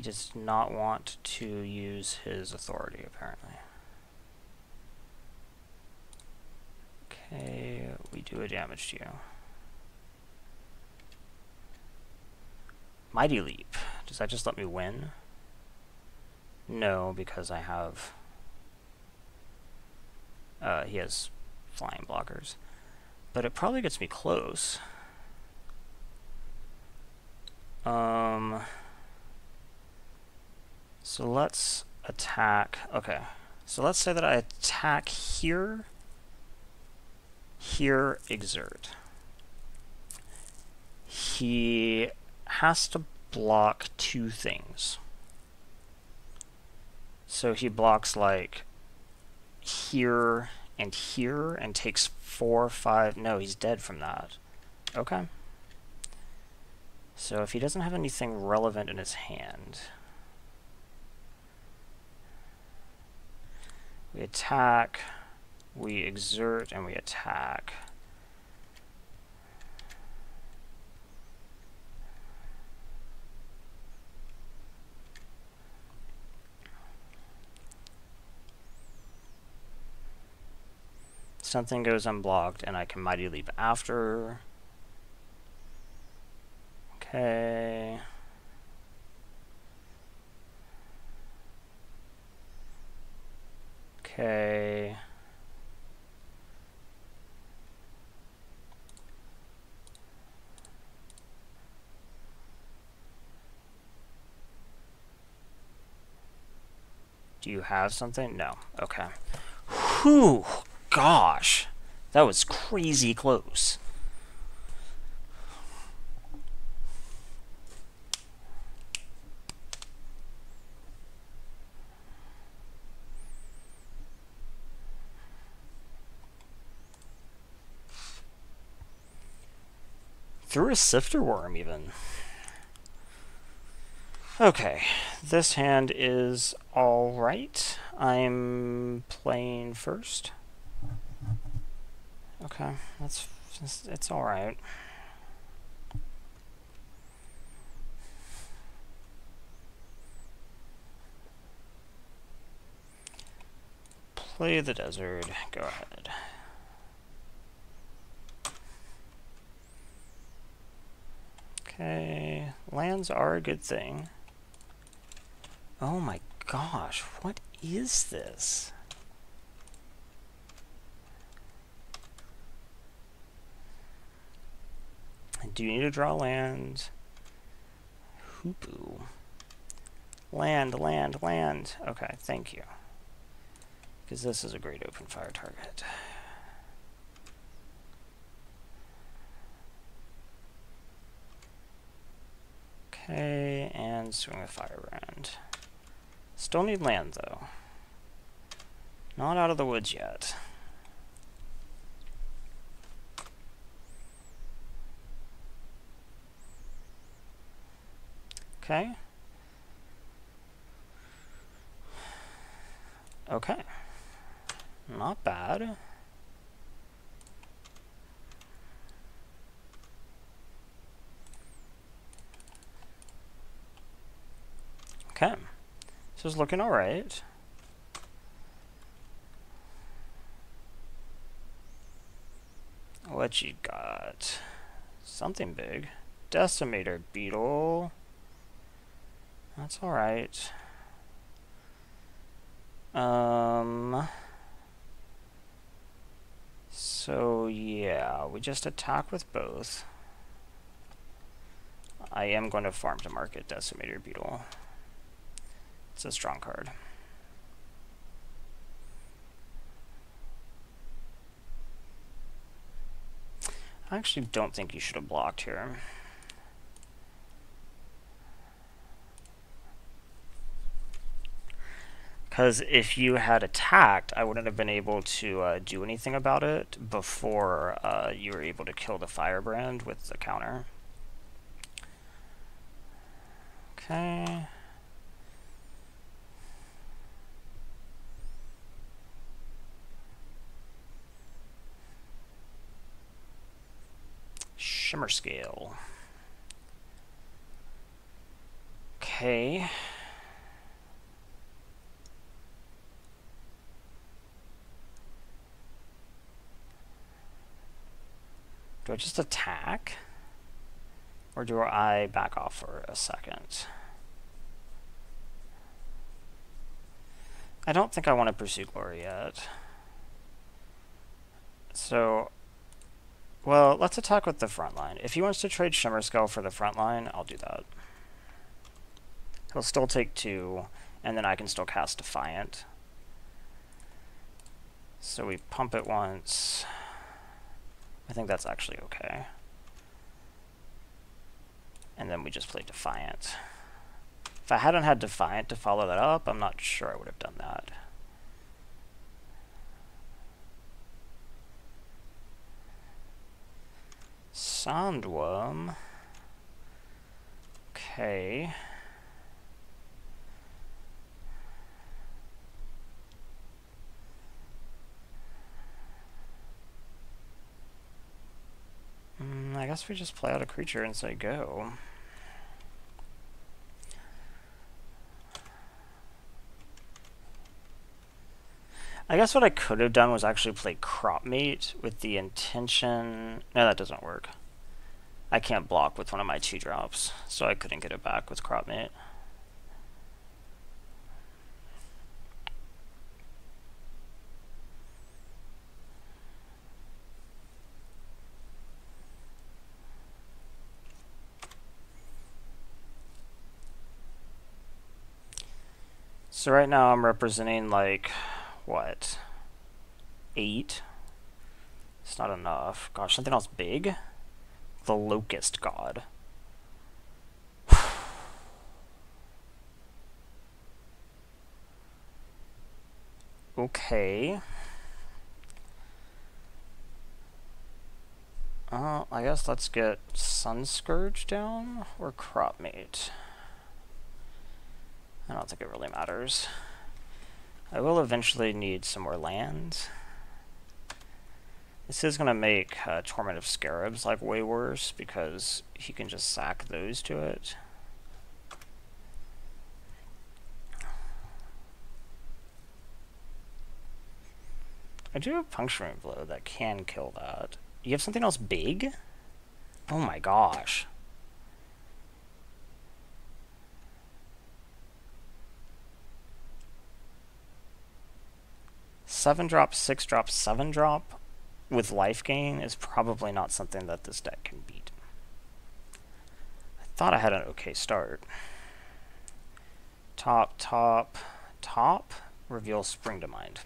does not want to use his authority, apparently. Okay, we do a damage to you. Mighty Leap. Does that just let me win? No, because I have... he has flying blockers. But it probably gets me close. So let's attack... Okay. So let's say that I attack here. Here, exert. He has to block 2 things. So he blocks like here and takes 4, 5. No, he's dead from that. Okay. So if he doesn't have anything relevant in his hand, we attack, we exert, and we attack. Something goes unblocked, and I can Mighty Leap after. Okay. Okay. Do you have something? No. Okay. Whew. Gosh. That was crazy close. Through a sifter worm, even. Okay, this hand is alright. I'm playing first. Okay, it's alright. Play the desert. Go ahead. Okay, lands are a good thing. Oh my gosh, what is this? Do you need to draw land? Hoopoo. Land, land, land. Okay, thank you. Because this is a great open fire target. Okay, and swing a firebrand. Still need land, though. Not out of the woods yet. Okay. Okay. Not bad. Okay. This is looking alright. What you got? Something big. Decimator beetle. That's alright. So yeah, we just attack with both. I am going to farm to market Decimator Beetle. It's a strong card. I actually don't think you should have blocked here. Because if you had attacked, I wouldn't have been able to do anything about it before you were able to kill the firebrand with the counter. Okay. Shimmer Scale. Okay. Do I just attack? Or do I back off for a second? I don't think I want to pursue glory yet. So, well, let's attack with the front line. If he wants to trade Shimmer Skull for the front line, I'll do that. He'll still take 2, and then I can still cast Defiant. So we pump it once. I think that's actually okay. And then we just play Defiant. If I hadn't had Defiant to follow that up, I'm not sure I would have done that. Sandworm. Okay. I guess we just play out a creature and say go. I guess what I could have done was actually play Crop Mate with the intention... No, that doesn't work. I can't block with one of my 2-drops, so I couldn't get it back with Crop Mate. So right now I'm representing like, what? 8? It's not enough. Gosh, something else big? The Locust God. Okay. I guess let's get Sunscourge down or Crop Mate. I don't think it really matters. I will eventually need some more lands. This is going to make Torment of Scarabs like way worse because he can just sack those to it. I do have Puncturing Blow that can kill that. You have something else big? Oh my gosh. Seven drop, 6-drop, 7-drop with life gain is probably not something that this deck can beat. I thought I had an okay start. Top, top, top. Reveal Spring to Mind.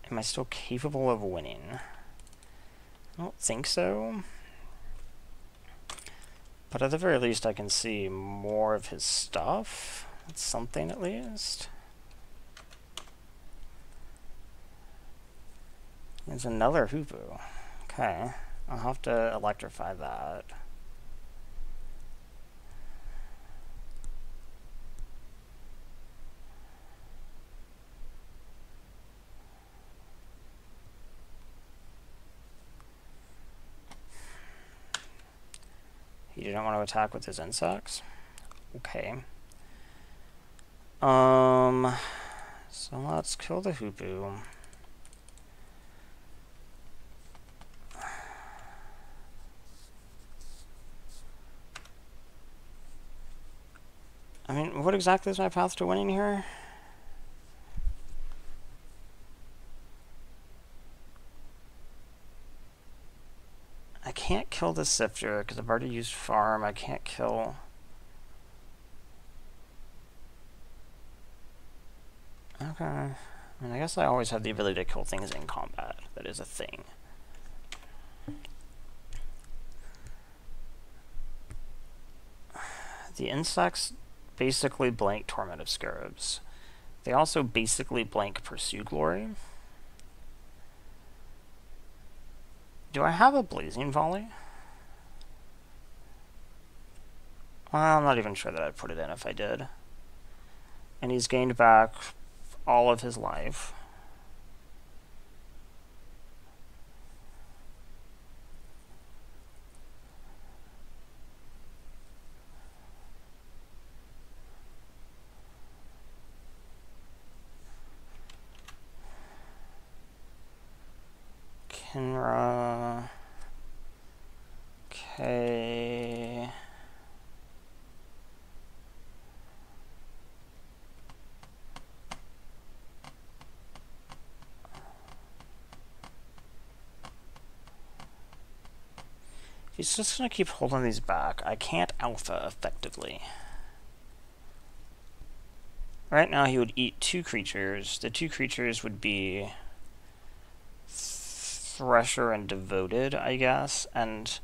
Am I still capable of winning? I don't think so. But at the very least I can see more of his stuff. That's something at least. There's another Hoopoe. Okay. I'll have to electrify that. He didn't want to attack with his insects? Okay. So let's kill the Hoopoe. I mean, what exactly is my path to winning here? I can't kill the Sifter because I've already used Farm. I can't kill... Okay. I mean, I guess I always have the ability to kill things in combat. That is a thing. The insects basically blank Torment of Scarabs. They also basically blank Pursue Glory. Do I have a Blazing Volley? Well, I'm not even sure that I'd put it in if I did. And he's gained back all of his life. Aura. Okay. He's just gonna keep holding these back. I can't alpha effectively. Right now he would eat 2 creatures. The 2 creatures would be Thresher and Devoted, I guess, and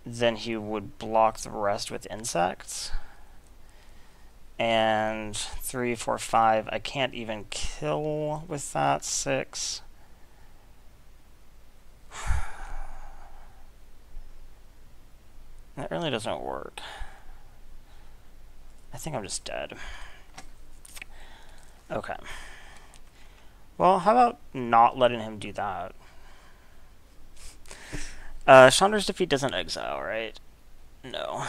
then he would block the rest with insects. And 3, 4, 5, I can't even kill with that. 6. That really doesn't work. I think I'm just dead. Okay. Well, how about not letting him do that? Chandra's Defeat doesn't exile, right? No.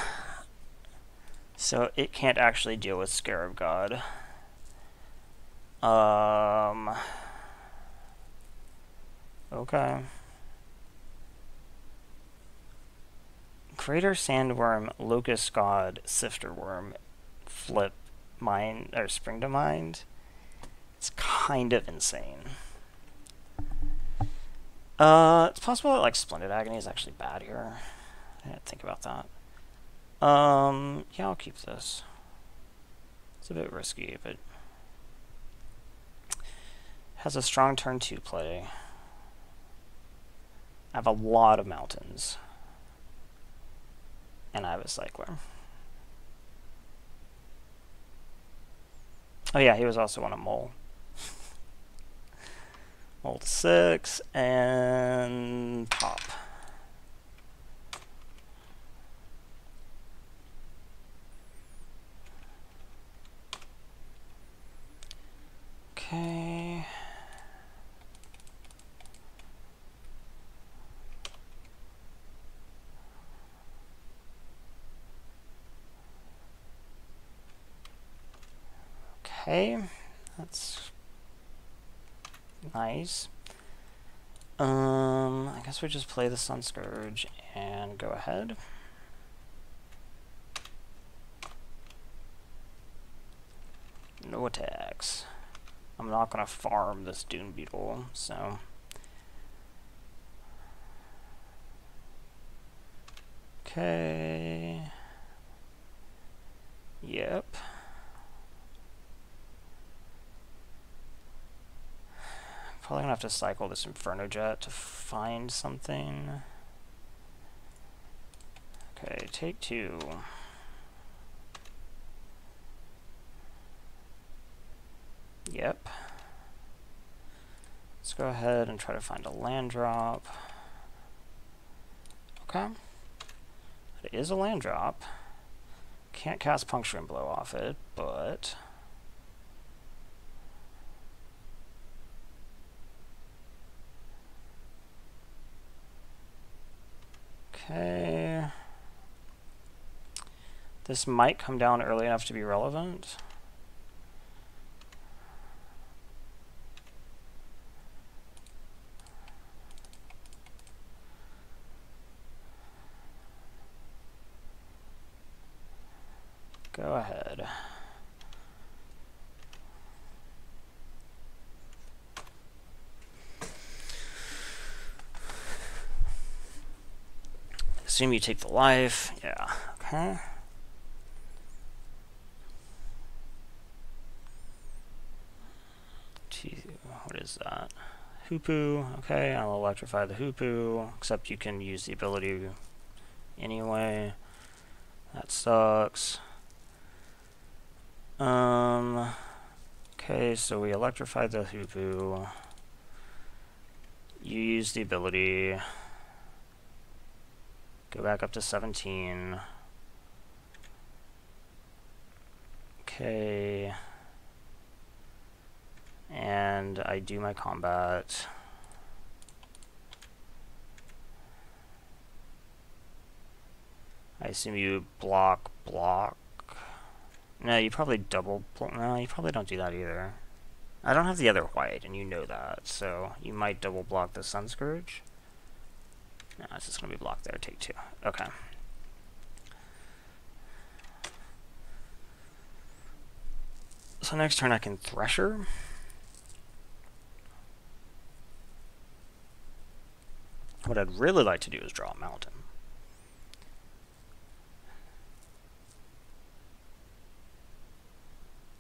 So it can't actually deal with Scarab God. Okay. Crater Sandworm, Locust God, Sifter Worm, Flip, Mind, or Spring to Mind. It's kind of insane. It's possible that, like, Splendid Agony is actually bad here. I didn't think about that. Yeah, I'll keep this. It's a bit risky, but has a strong turn 2 play. I have a lot of mountains. And I have a cycler. Oh yeah, he was also on a mole. Mole 6 and pop. Okay. Okay, that's nice. I guess we just play the Sun Scourge and go ahead. No attacks. I'm not gonna farm this Dune Beetle, so. Okay. Yep. Probably gonna have to cycle this Inferno Jet to find something. Okay, take 2. Yep. Let's go ahead and try to find a land drop. Okay. It is a land drop. Can't cast Puncture and Blow off it, but okay. This might come down early enough to be relevant. Go ahead. Assume you take the life. Yeah. Okay. What is that? Hoopoe. Okay, I'll electrify the Hoopoe, except you can use the ability anyway. That sucks. Okay, so we electrify the Hoopoe. You use the ability. Go back up to 17. Okay. And I do my combat. I assume you block. No, you probably double. No, you probably don't do that either. I don't have the other white, and you know that, so you might double block the Sun Scourge. No, it's just going to be blocked there. Take 2. Okay. So next turn I can Thresher. What I'd really like to do is draw a Mountain.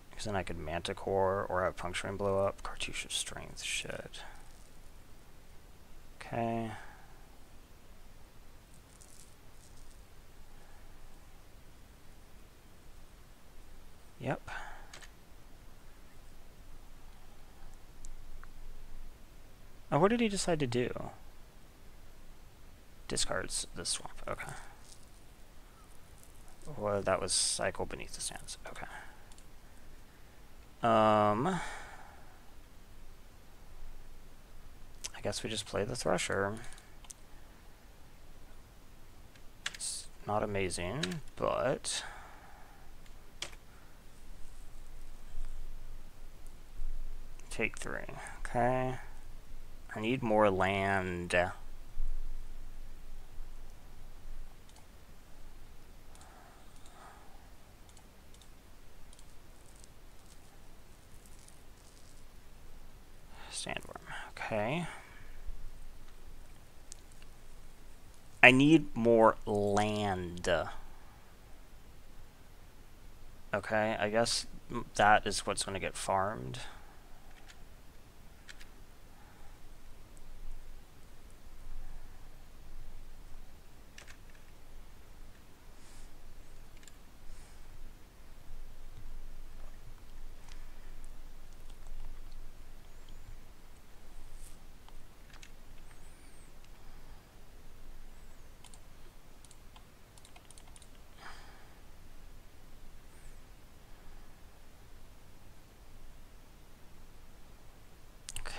Because then I could Manticore or have Puncturing blow up. Cartouche Strength. Shit. Okay. Yep. Oh, what did he decide to do? Discards the swamp. Okay. Well, that was Cycle Beneath the Sands. Okay. I guess we just play the Thresher. It's not amazing, but take 3. Okay. I need more land. Sandworm. Okay. I need more land. Okay, I guess that is what's going to get farmed.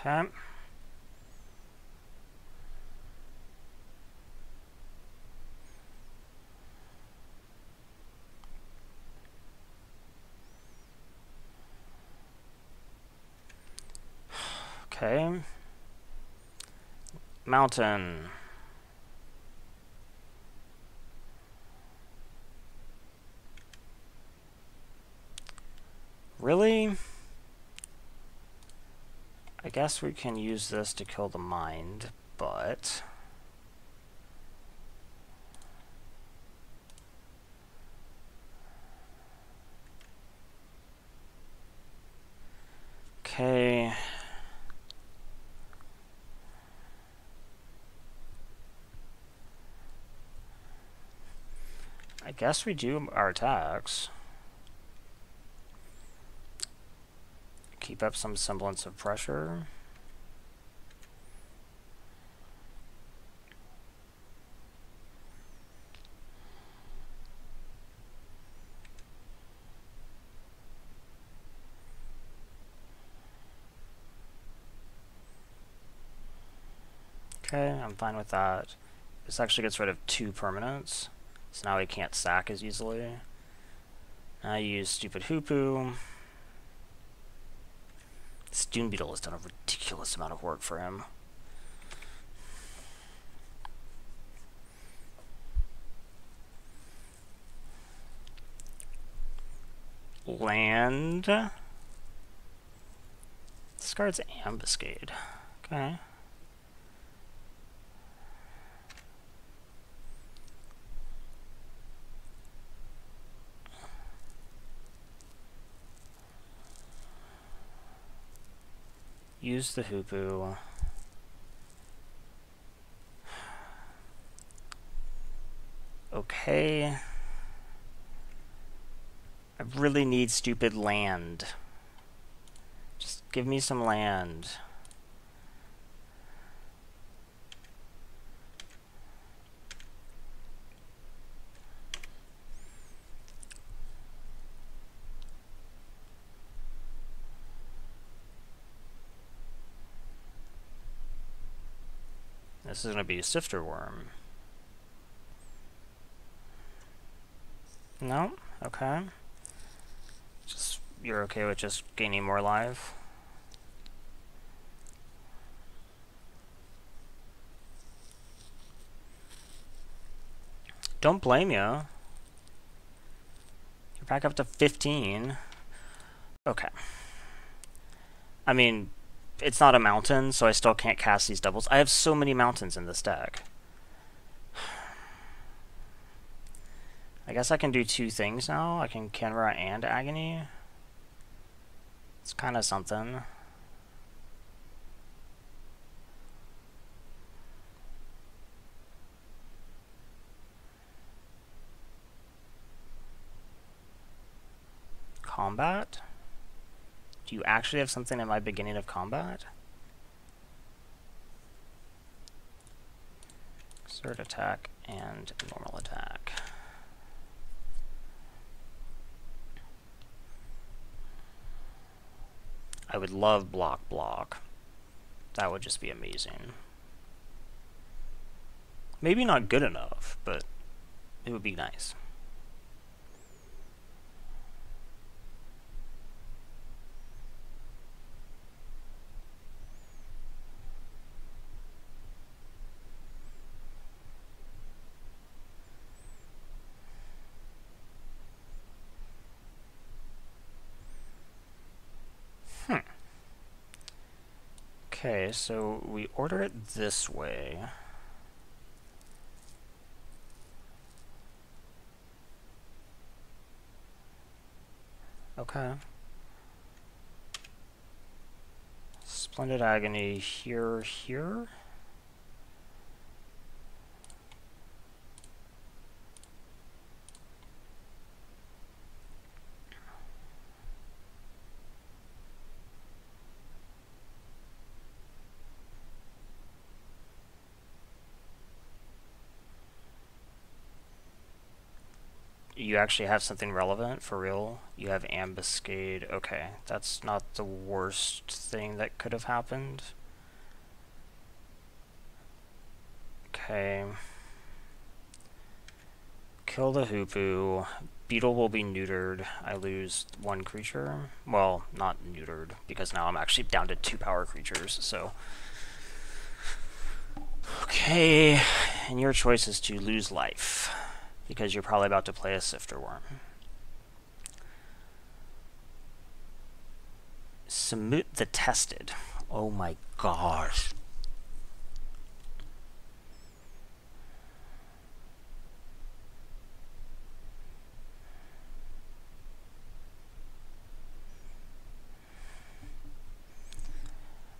Okay. Okay. Mountain. Really? I guess we can use this to kill the mind, but okay. I guess we do our attacks. Keep up some semblance of pressure. Okay, I'm fine with that. This actually gets rid of 2 permanents, so now he can't sack as easily. I use Stupid Hoopu. This Dune Beetle has done a ridiculous amount of work for him. Land. Discards Ambuscade. Okay. Use the Hoopu. Okay. I really need stupid land. Just give me some land. This is going to be a Sifter Worm. No? Okay. Just, you're okay with just gaining more life? Don't blame you. You're back up to 15. Okay. I mean, it's not a mountain, so I still can't cast these doubles. I have so many mountains in this deck. I guess I can do two things now. I can Canberra and Agony. It's kind of something. Combat? Do you actually have something in my beginning of combat? Exert attack and normal attack. I would love block. That would just be amazing. Maybe not good enough, but it would be nice. Okay, so we order it this way. Okay. Splendid Agony here. You actually have something relevant for real? You have Ambuscade. Okay, that's not the worst thing that could have happened. Okay. Kill the Hoopu. Beetle will be neutered. I lose one creature. Well, not neutered, because now I'm actually down to 2 power creatures, so... Okay, and your choice is to lose life, because you're probably about to play a Sifter Worm. Samut the Tested. Oh my gosh.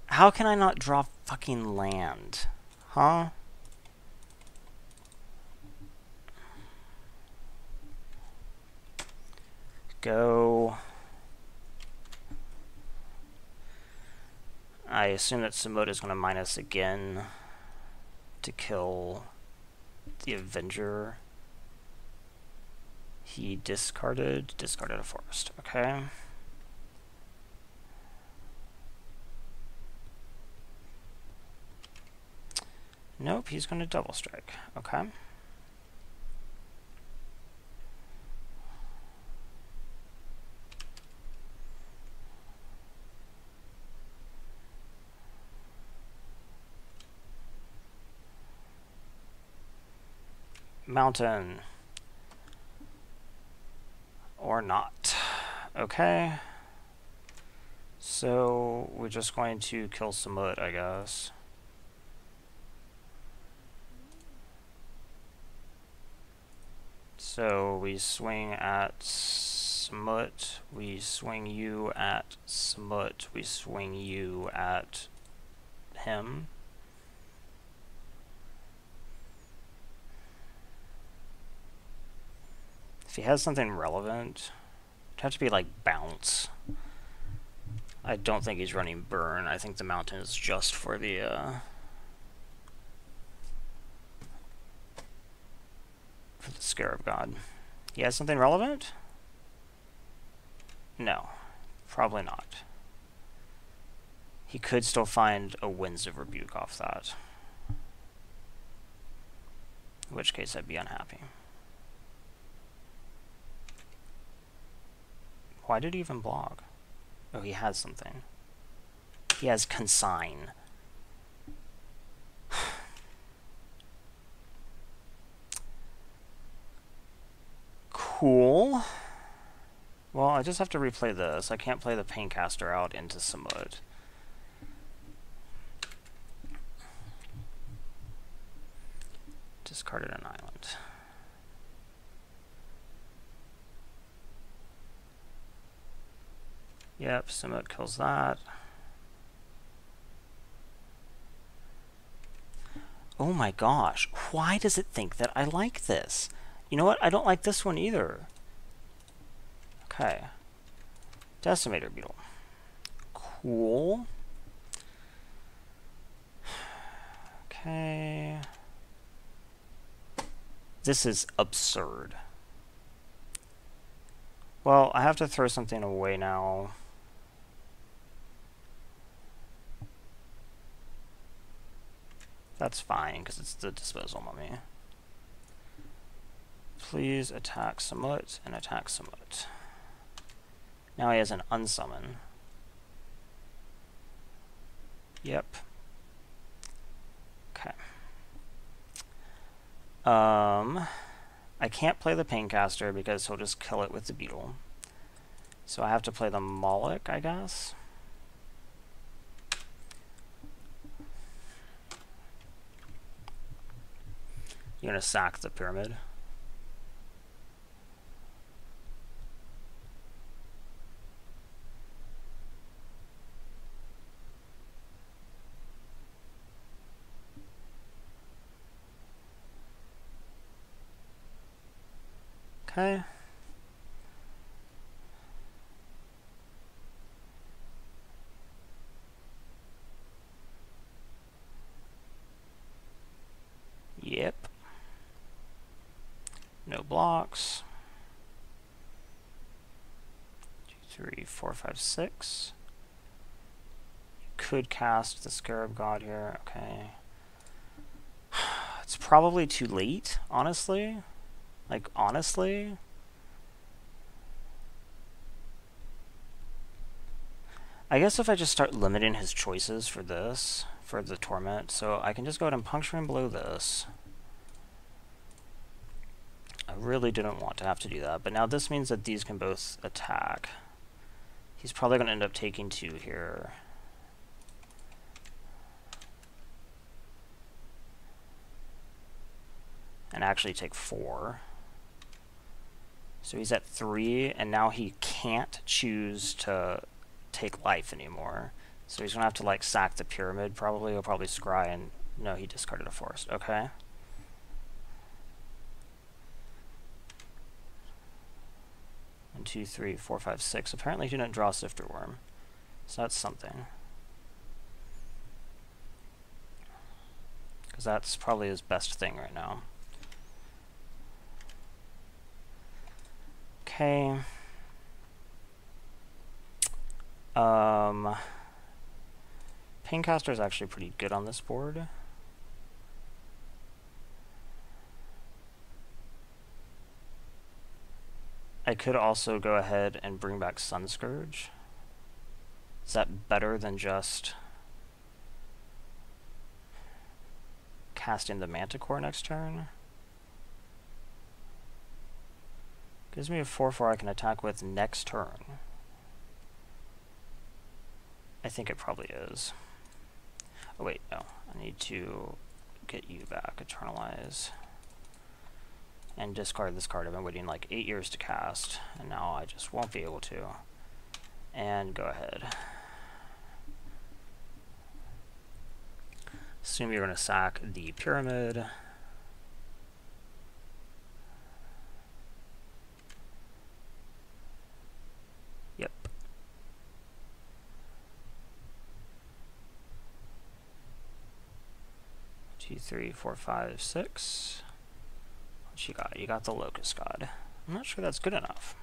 How can I not draw fucking land? Huh? Go. I assume that Samut is going to minus again to kill the Avenger. He discarded a forest. Okay. Nope, he's going to double strike. Okay. Mountain. Or not. Okay. So we're just going to kill Samut, I guess. So we swing at Samut, we swing you at Samut, we swing you at him. If he has something relevant, it'd have to be like bounce. I don't think he's running burn. I think the mountain is just for the Scarab God. He has something relevant? No, probably not. He could still find a Winds of Rebuke off that. In which case I'd be unhappy. Why did he even block? Oh, he has something. He has Consign. Cool. Well, I just have to replay this. I can't play the Paincaster out into Samut. Discarded an island. Yep, Samut kills that. Oh my gosh, why does it think that I like this? You know what? I don't like this one either. Okay. Decimator Beetle. Cool. Okay. This is absurd. Well, I have to throw something away now. That's fine, because it's the disposal mummy. Please attack Samut and attack Samut. Now he has an unsummon. Yep. Okay. I can't play the Paincaster because he'll just kill it with the Beetle. So I have to play the Moloch, I guess. You're gonna sack the Pyramid. Okay. Yep. No blocks. 2, 3, 4, 5, 6. You could cast the Scarab God here. Okay. It's probably too late, honestly. Like, honestly. I guess if I just start limiting his choices for this, for the Torment, so I can just go ahead and puncture him below this. I really didn't want to have to do that, but now this means that these can both attack. He's probably going to end up taking 2 here. And actually take 4. So he's at 3, and now he can't choose to take life anymore. So he's going to have to, like, sack the Pyramid, probably. He'll probably scry, and no, he discarded a forest. Okay. One, 2, 3, 4, 5, 6. Apparently he didn't draw Sifter Worm. So that's something. Because that's probably his best thing right now. Okay. Paincaster is actually pretty good on this board. I could also go ahead and bring back Sunscourge. Is that better than just casting the Manticore next turn? Gives me a 4/4 I can attack with next turn. I think it probably is. Oh wait, no. I need to get you back. Eternalize. And discard this card. I've been waiting like 8 years to cast, and now I just won't be able to. And go ahead. Assume you're going to sack the Pyramid. Yep. Two, 3, 4, 5, 6. What you got? You got the Locust God. I'm not sure that's good enough.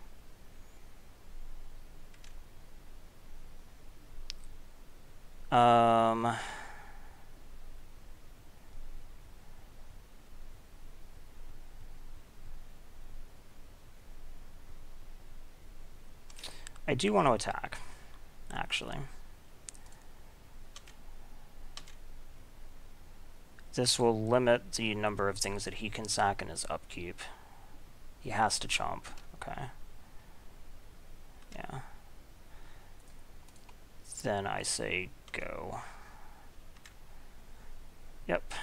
I do want to attack, actually. This will limit the number of things that he can sack in his upkeep. He has to chomp. Okay. Yeah. Then I say go. Yep.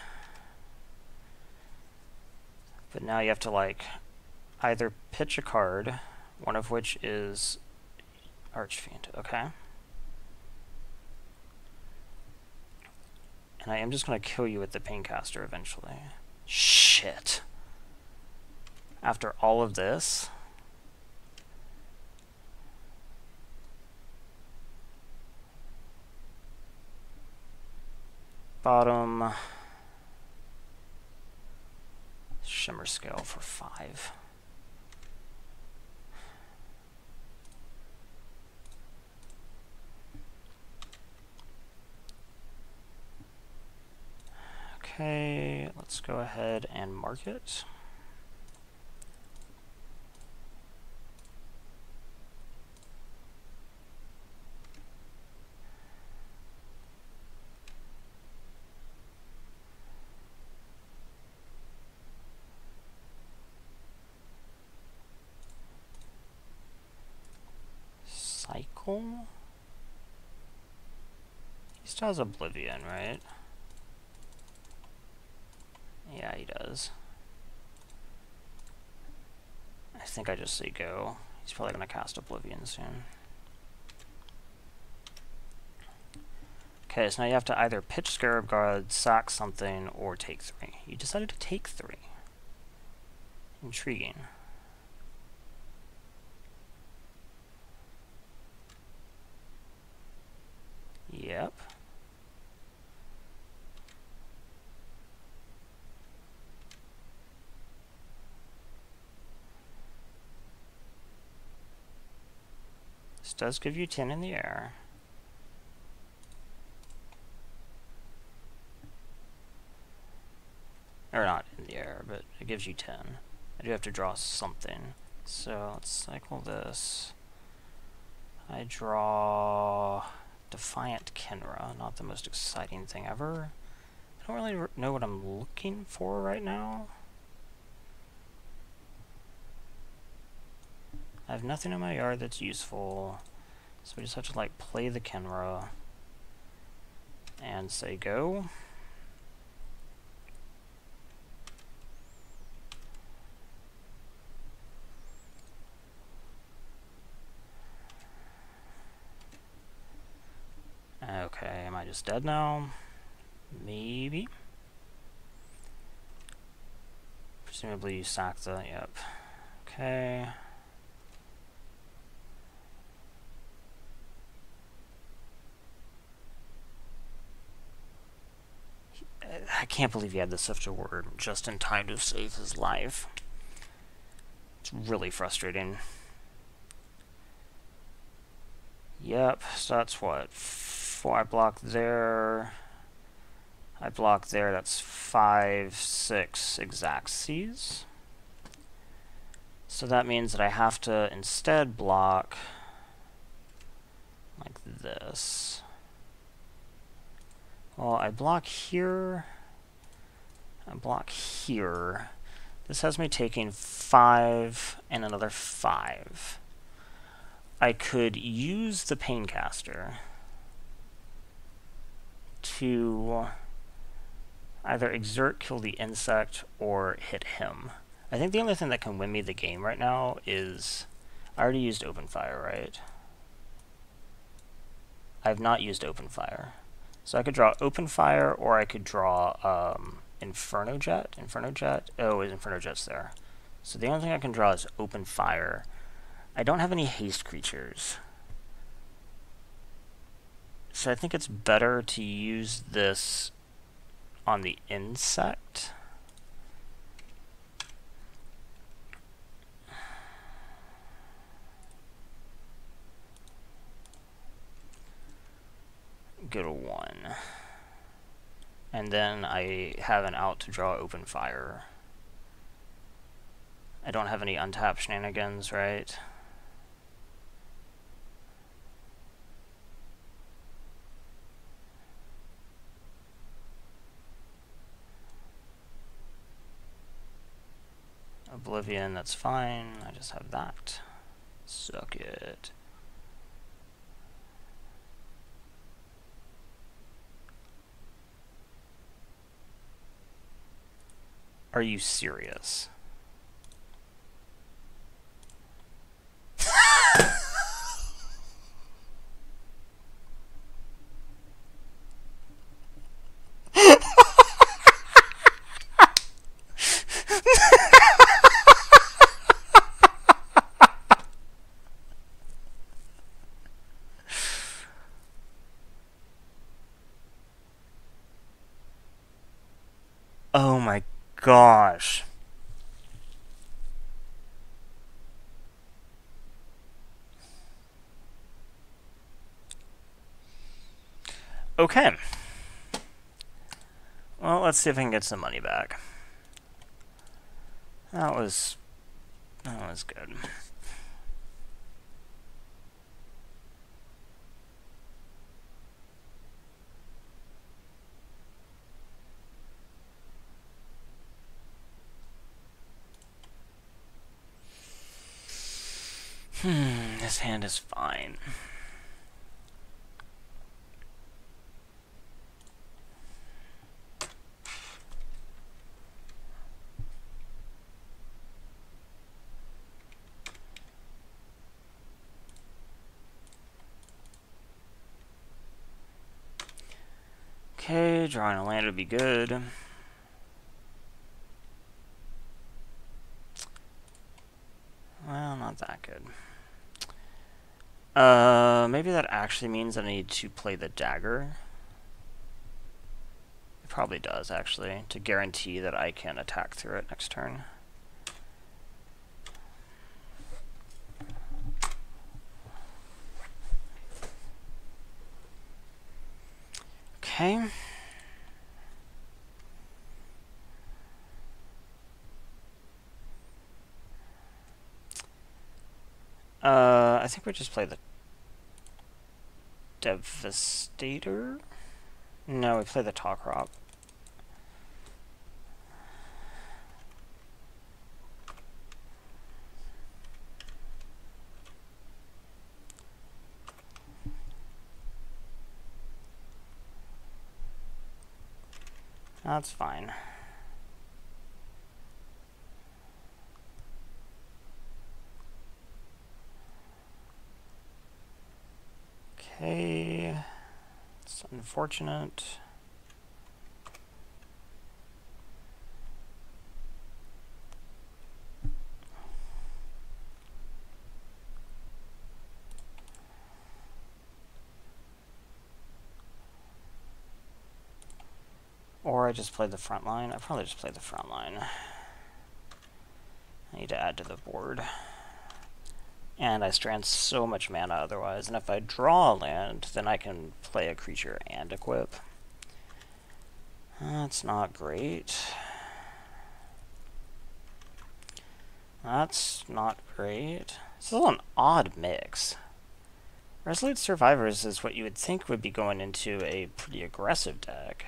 But now you have to, like, either pitch a card, one of which is Archfiend. Okay. And I am just going to kill you with the Paincaster eventually. Shit. After all of this... Bottom... Shimmer Scale for 5. Okay, let's go ahead and mark it. Cycle? He still has Oblivion, right? Yeah, he does. I think I just say go. He's probably going to cast Oblivion soon. Okay, so now you have to either pitch Scarab Guard, sack something, or take 3. You decided to take 3. Intriguing. Yep. This does give you 10 in the air. Or not in the air, but it gives you 10. I do have to draw something. So let's cycle this. I draw Defiant Kenra, not the most exciting thing ever. I don't really know what I'm looking for right now. I have nothing in my yard that's useful, so we just have to like play the Kenra and say go. Okay, am I just dead now? Maybe. Presumably you sack the, yep. Okay. I can't believe he had the Sifter Word just in time to save his life. It's really frustrating. Yep, so that's what? 4, I block there. I block there, that's 5, 6 Exactsies. So that means that I have to instead block like this. Well, I block here. I block here. This has me taking 5 and another 5. I could use the Paincaster to either exert, kill the insect, or hit him. I think the only thing that can win me the game right now is... I already used Open Fire, right? I have not used Open Fire. So I could draw Open Fire, or I could draw Inferno Jet. Inferno Jet? Oh, Inferno Jet's there. So the only thing I can draw is Open Fire. I don't have any haste creatures. So I think it's better to use this on the insect. Go to 1. And then I have an out to draw Open Fire. I don't have any untap shenanigans, right? Oblivion, that's fine. I just have that. Suck it. Are you serious? Oh my gosh. Okay. Well, let's see if I can get some money back. That was good. This hand is fine. Okay, drawing a land would be good. Well, not that good. Maybe that actually means I need to play the dagger. It probably does, actually, to guarantee that I can attack through it next turn. Okay. I think we just play the Devastator? No, we play the Talkrop. That's fine. Okay. It's unfortunate. Or I just played the front line. I probably just played the front line. I need to add to the board. And I strand so much mana otherwise. And if I draw a land, then I can play a creature and equip. That's not great. That's not great. This is an odd mix. Resolute Survivors is what you would think would be going into a pretty aggressive deck.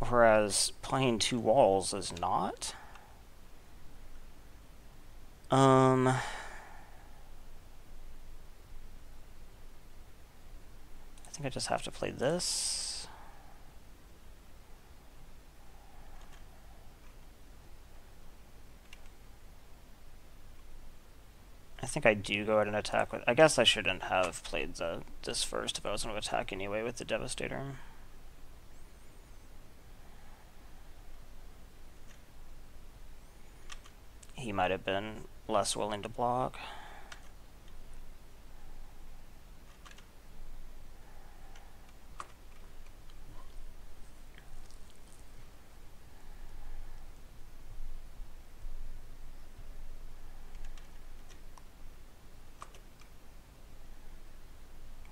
Whereas playing two walls is not. I think I just have to play this. I think I do go ahead and attack with... I guess I shouldn't have played this first if I was going to attack anyway with the Devastator. He might have been less willing to block.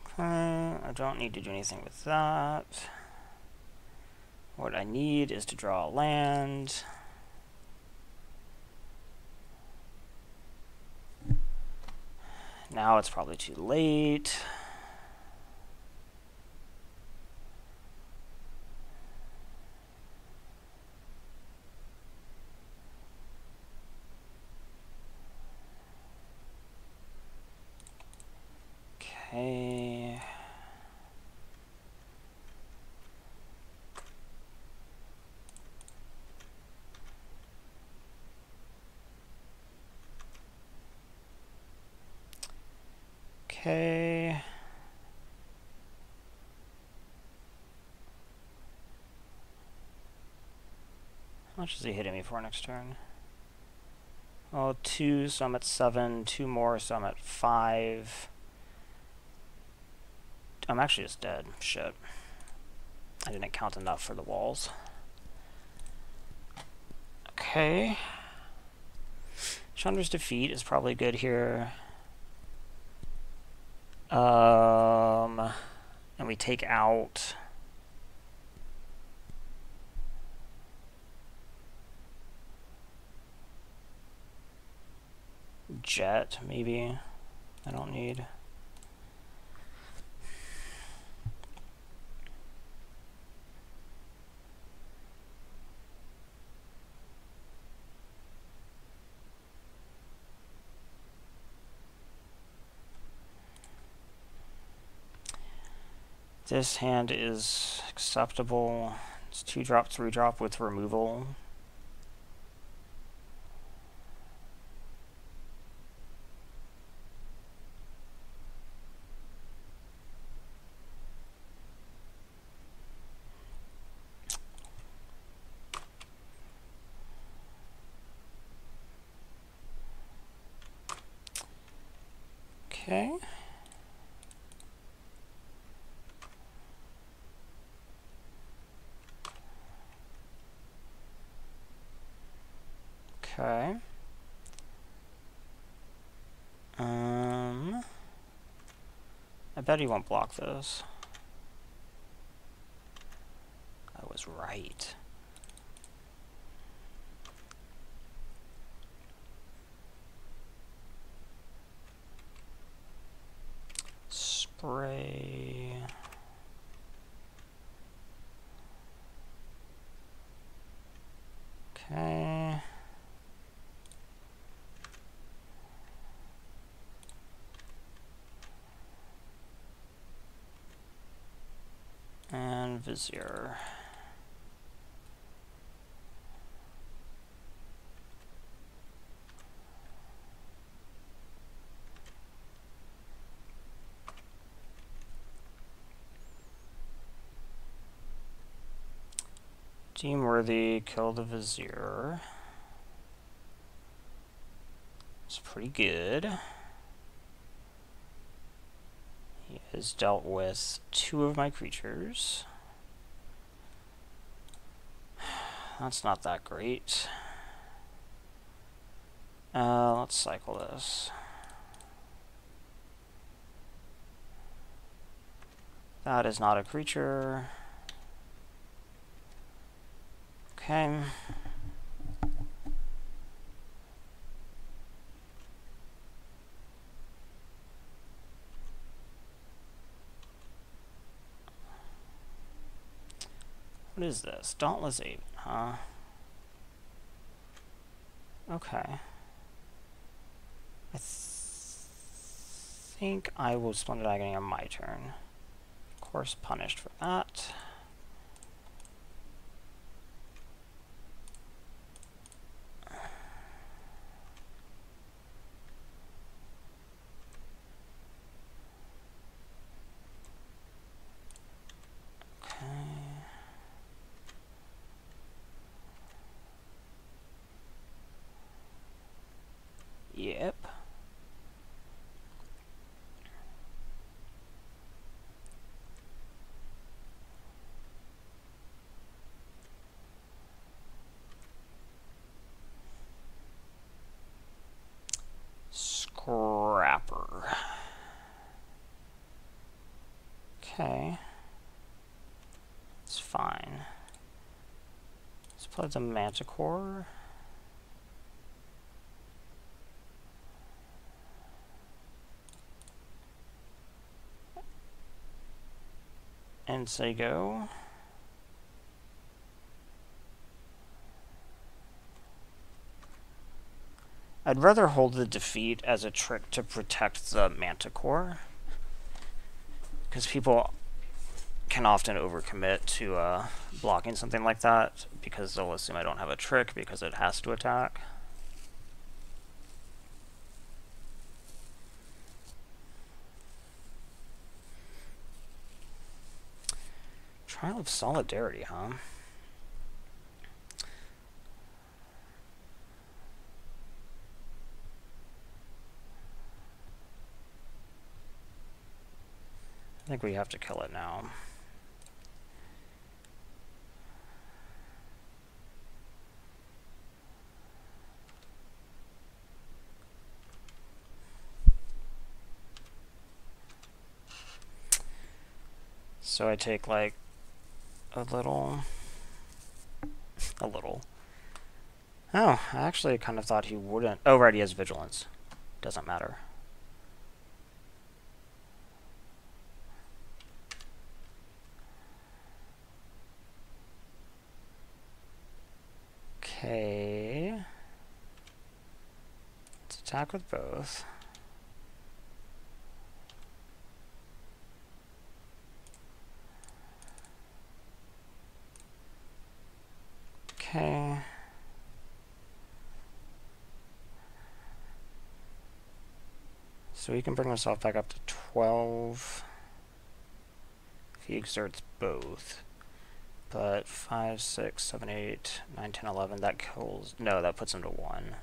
Okay, I don't need to do anything with that. What I need is to draw a land. Now it's probably too late. Okay. How much is he hitting me for next turn? Oh, 2, so I'm at 7. 2 more, so I'm at 5. I'm actually just dead. Shit. I didn't count enough for the walls. Okay. Chandra's Defeat is probably good here. And we take out... Jet, maybe. I don't need... This hand is acceptable. It's 2-drop, 3-drop with removal. Okay. Okay. I bet he won't block this. I was right. Spray. Okay. And Vizier. Deem worthy, kill the Vizier. It's pretty good. He has dealt with 2 of my creatures. That's not that great. Let's cycle this. That is not a creature. Okay. What is this? Dauntless 8, huh? Okay. I think I will Splendid Agony on my turn. Of course, punished for that. Yep. Scrapper. Okay. It's fine. Let's play the Manticore. And say go. I'd rather hold the defeat as a trick to protect the Manticore, because people can often overcommit to blocking something like that, because they'll assume I don't have a trick because it has to attack. Trial of Solidarity, huh? I think we have to kill it now. So I take like a little. Oh, I actually kind of thought he wouldn't. Oh, right, he has vigilance. Doesn't matter. Okay. Let's attack with both. Okay. So he can bring himself back up to 12 if he exerts both. But 5, 6, 7, 8, 9, 10, 11, that kills. No, that puts him to 1.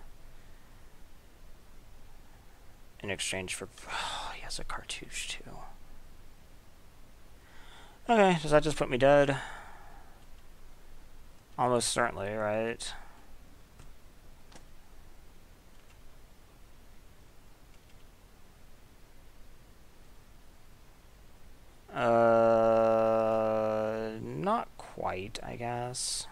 In exchange for. Oh, he has a cartouche too. Okay, does that just put me dead? Almost certainly, right? Not quite, I guess.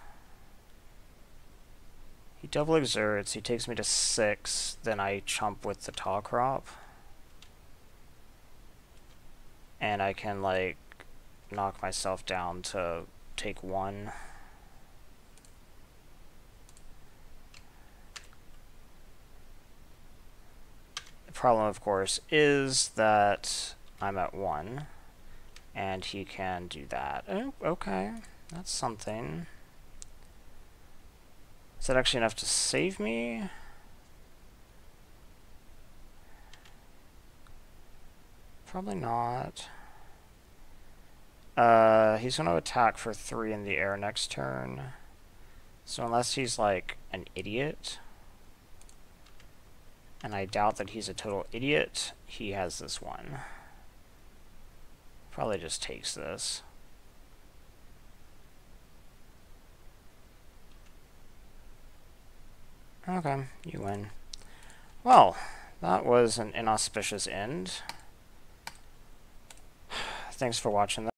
He double exerts, he takes me to 6, then I chump with the tall crop. And I can, like, knock myself down to take 1. The problem, of course, is that I'm at 1. And he can do that. Oh, okay. That's something. Is that actually enough to save me? Probably not. He's going to attack for 3 in the air next turn. So unless he's like an idiot, and I doubt that he's a total idiot, he has this one. Probably just takes this. Okay, you win. Well, that was an inauspicious end. Thanks for watching.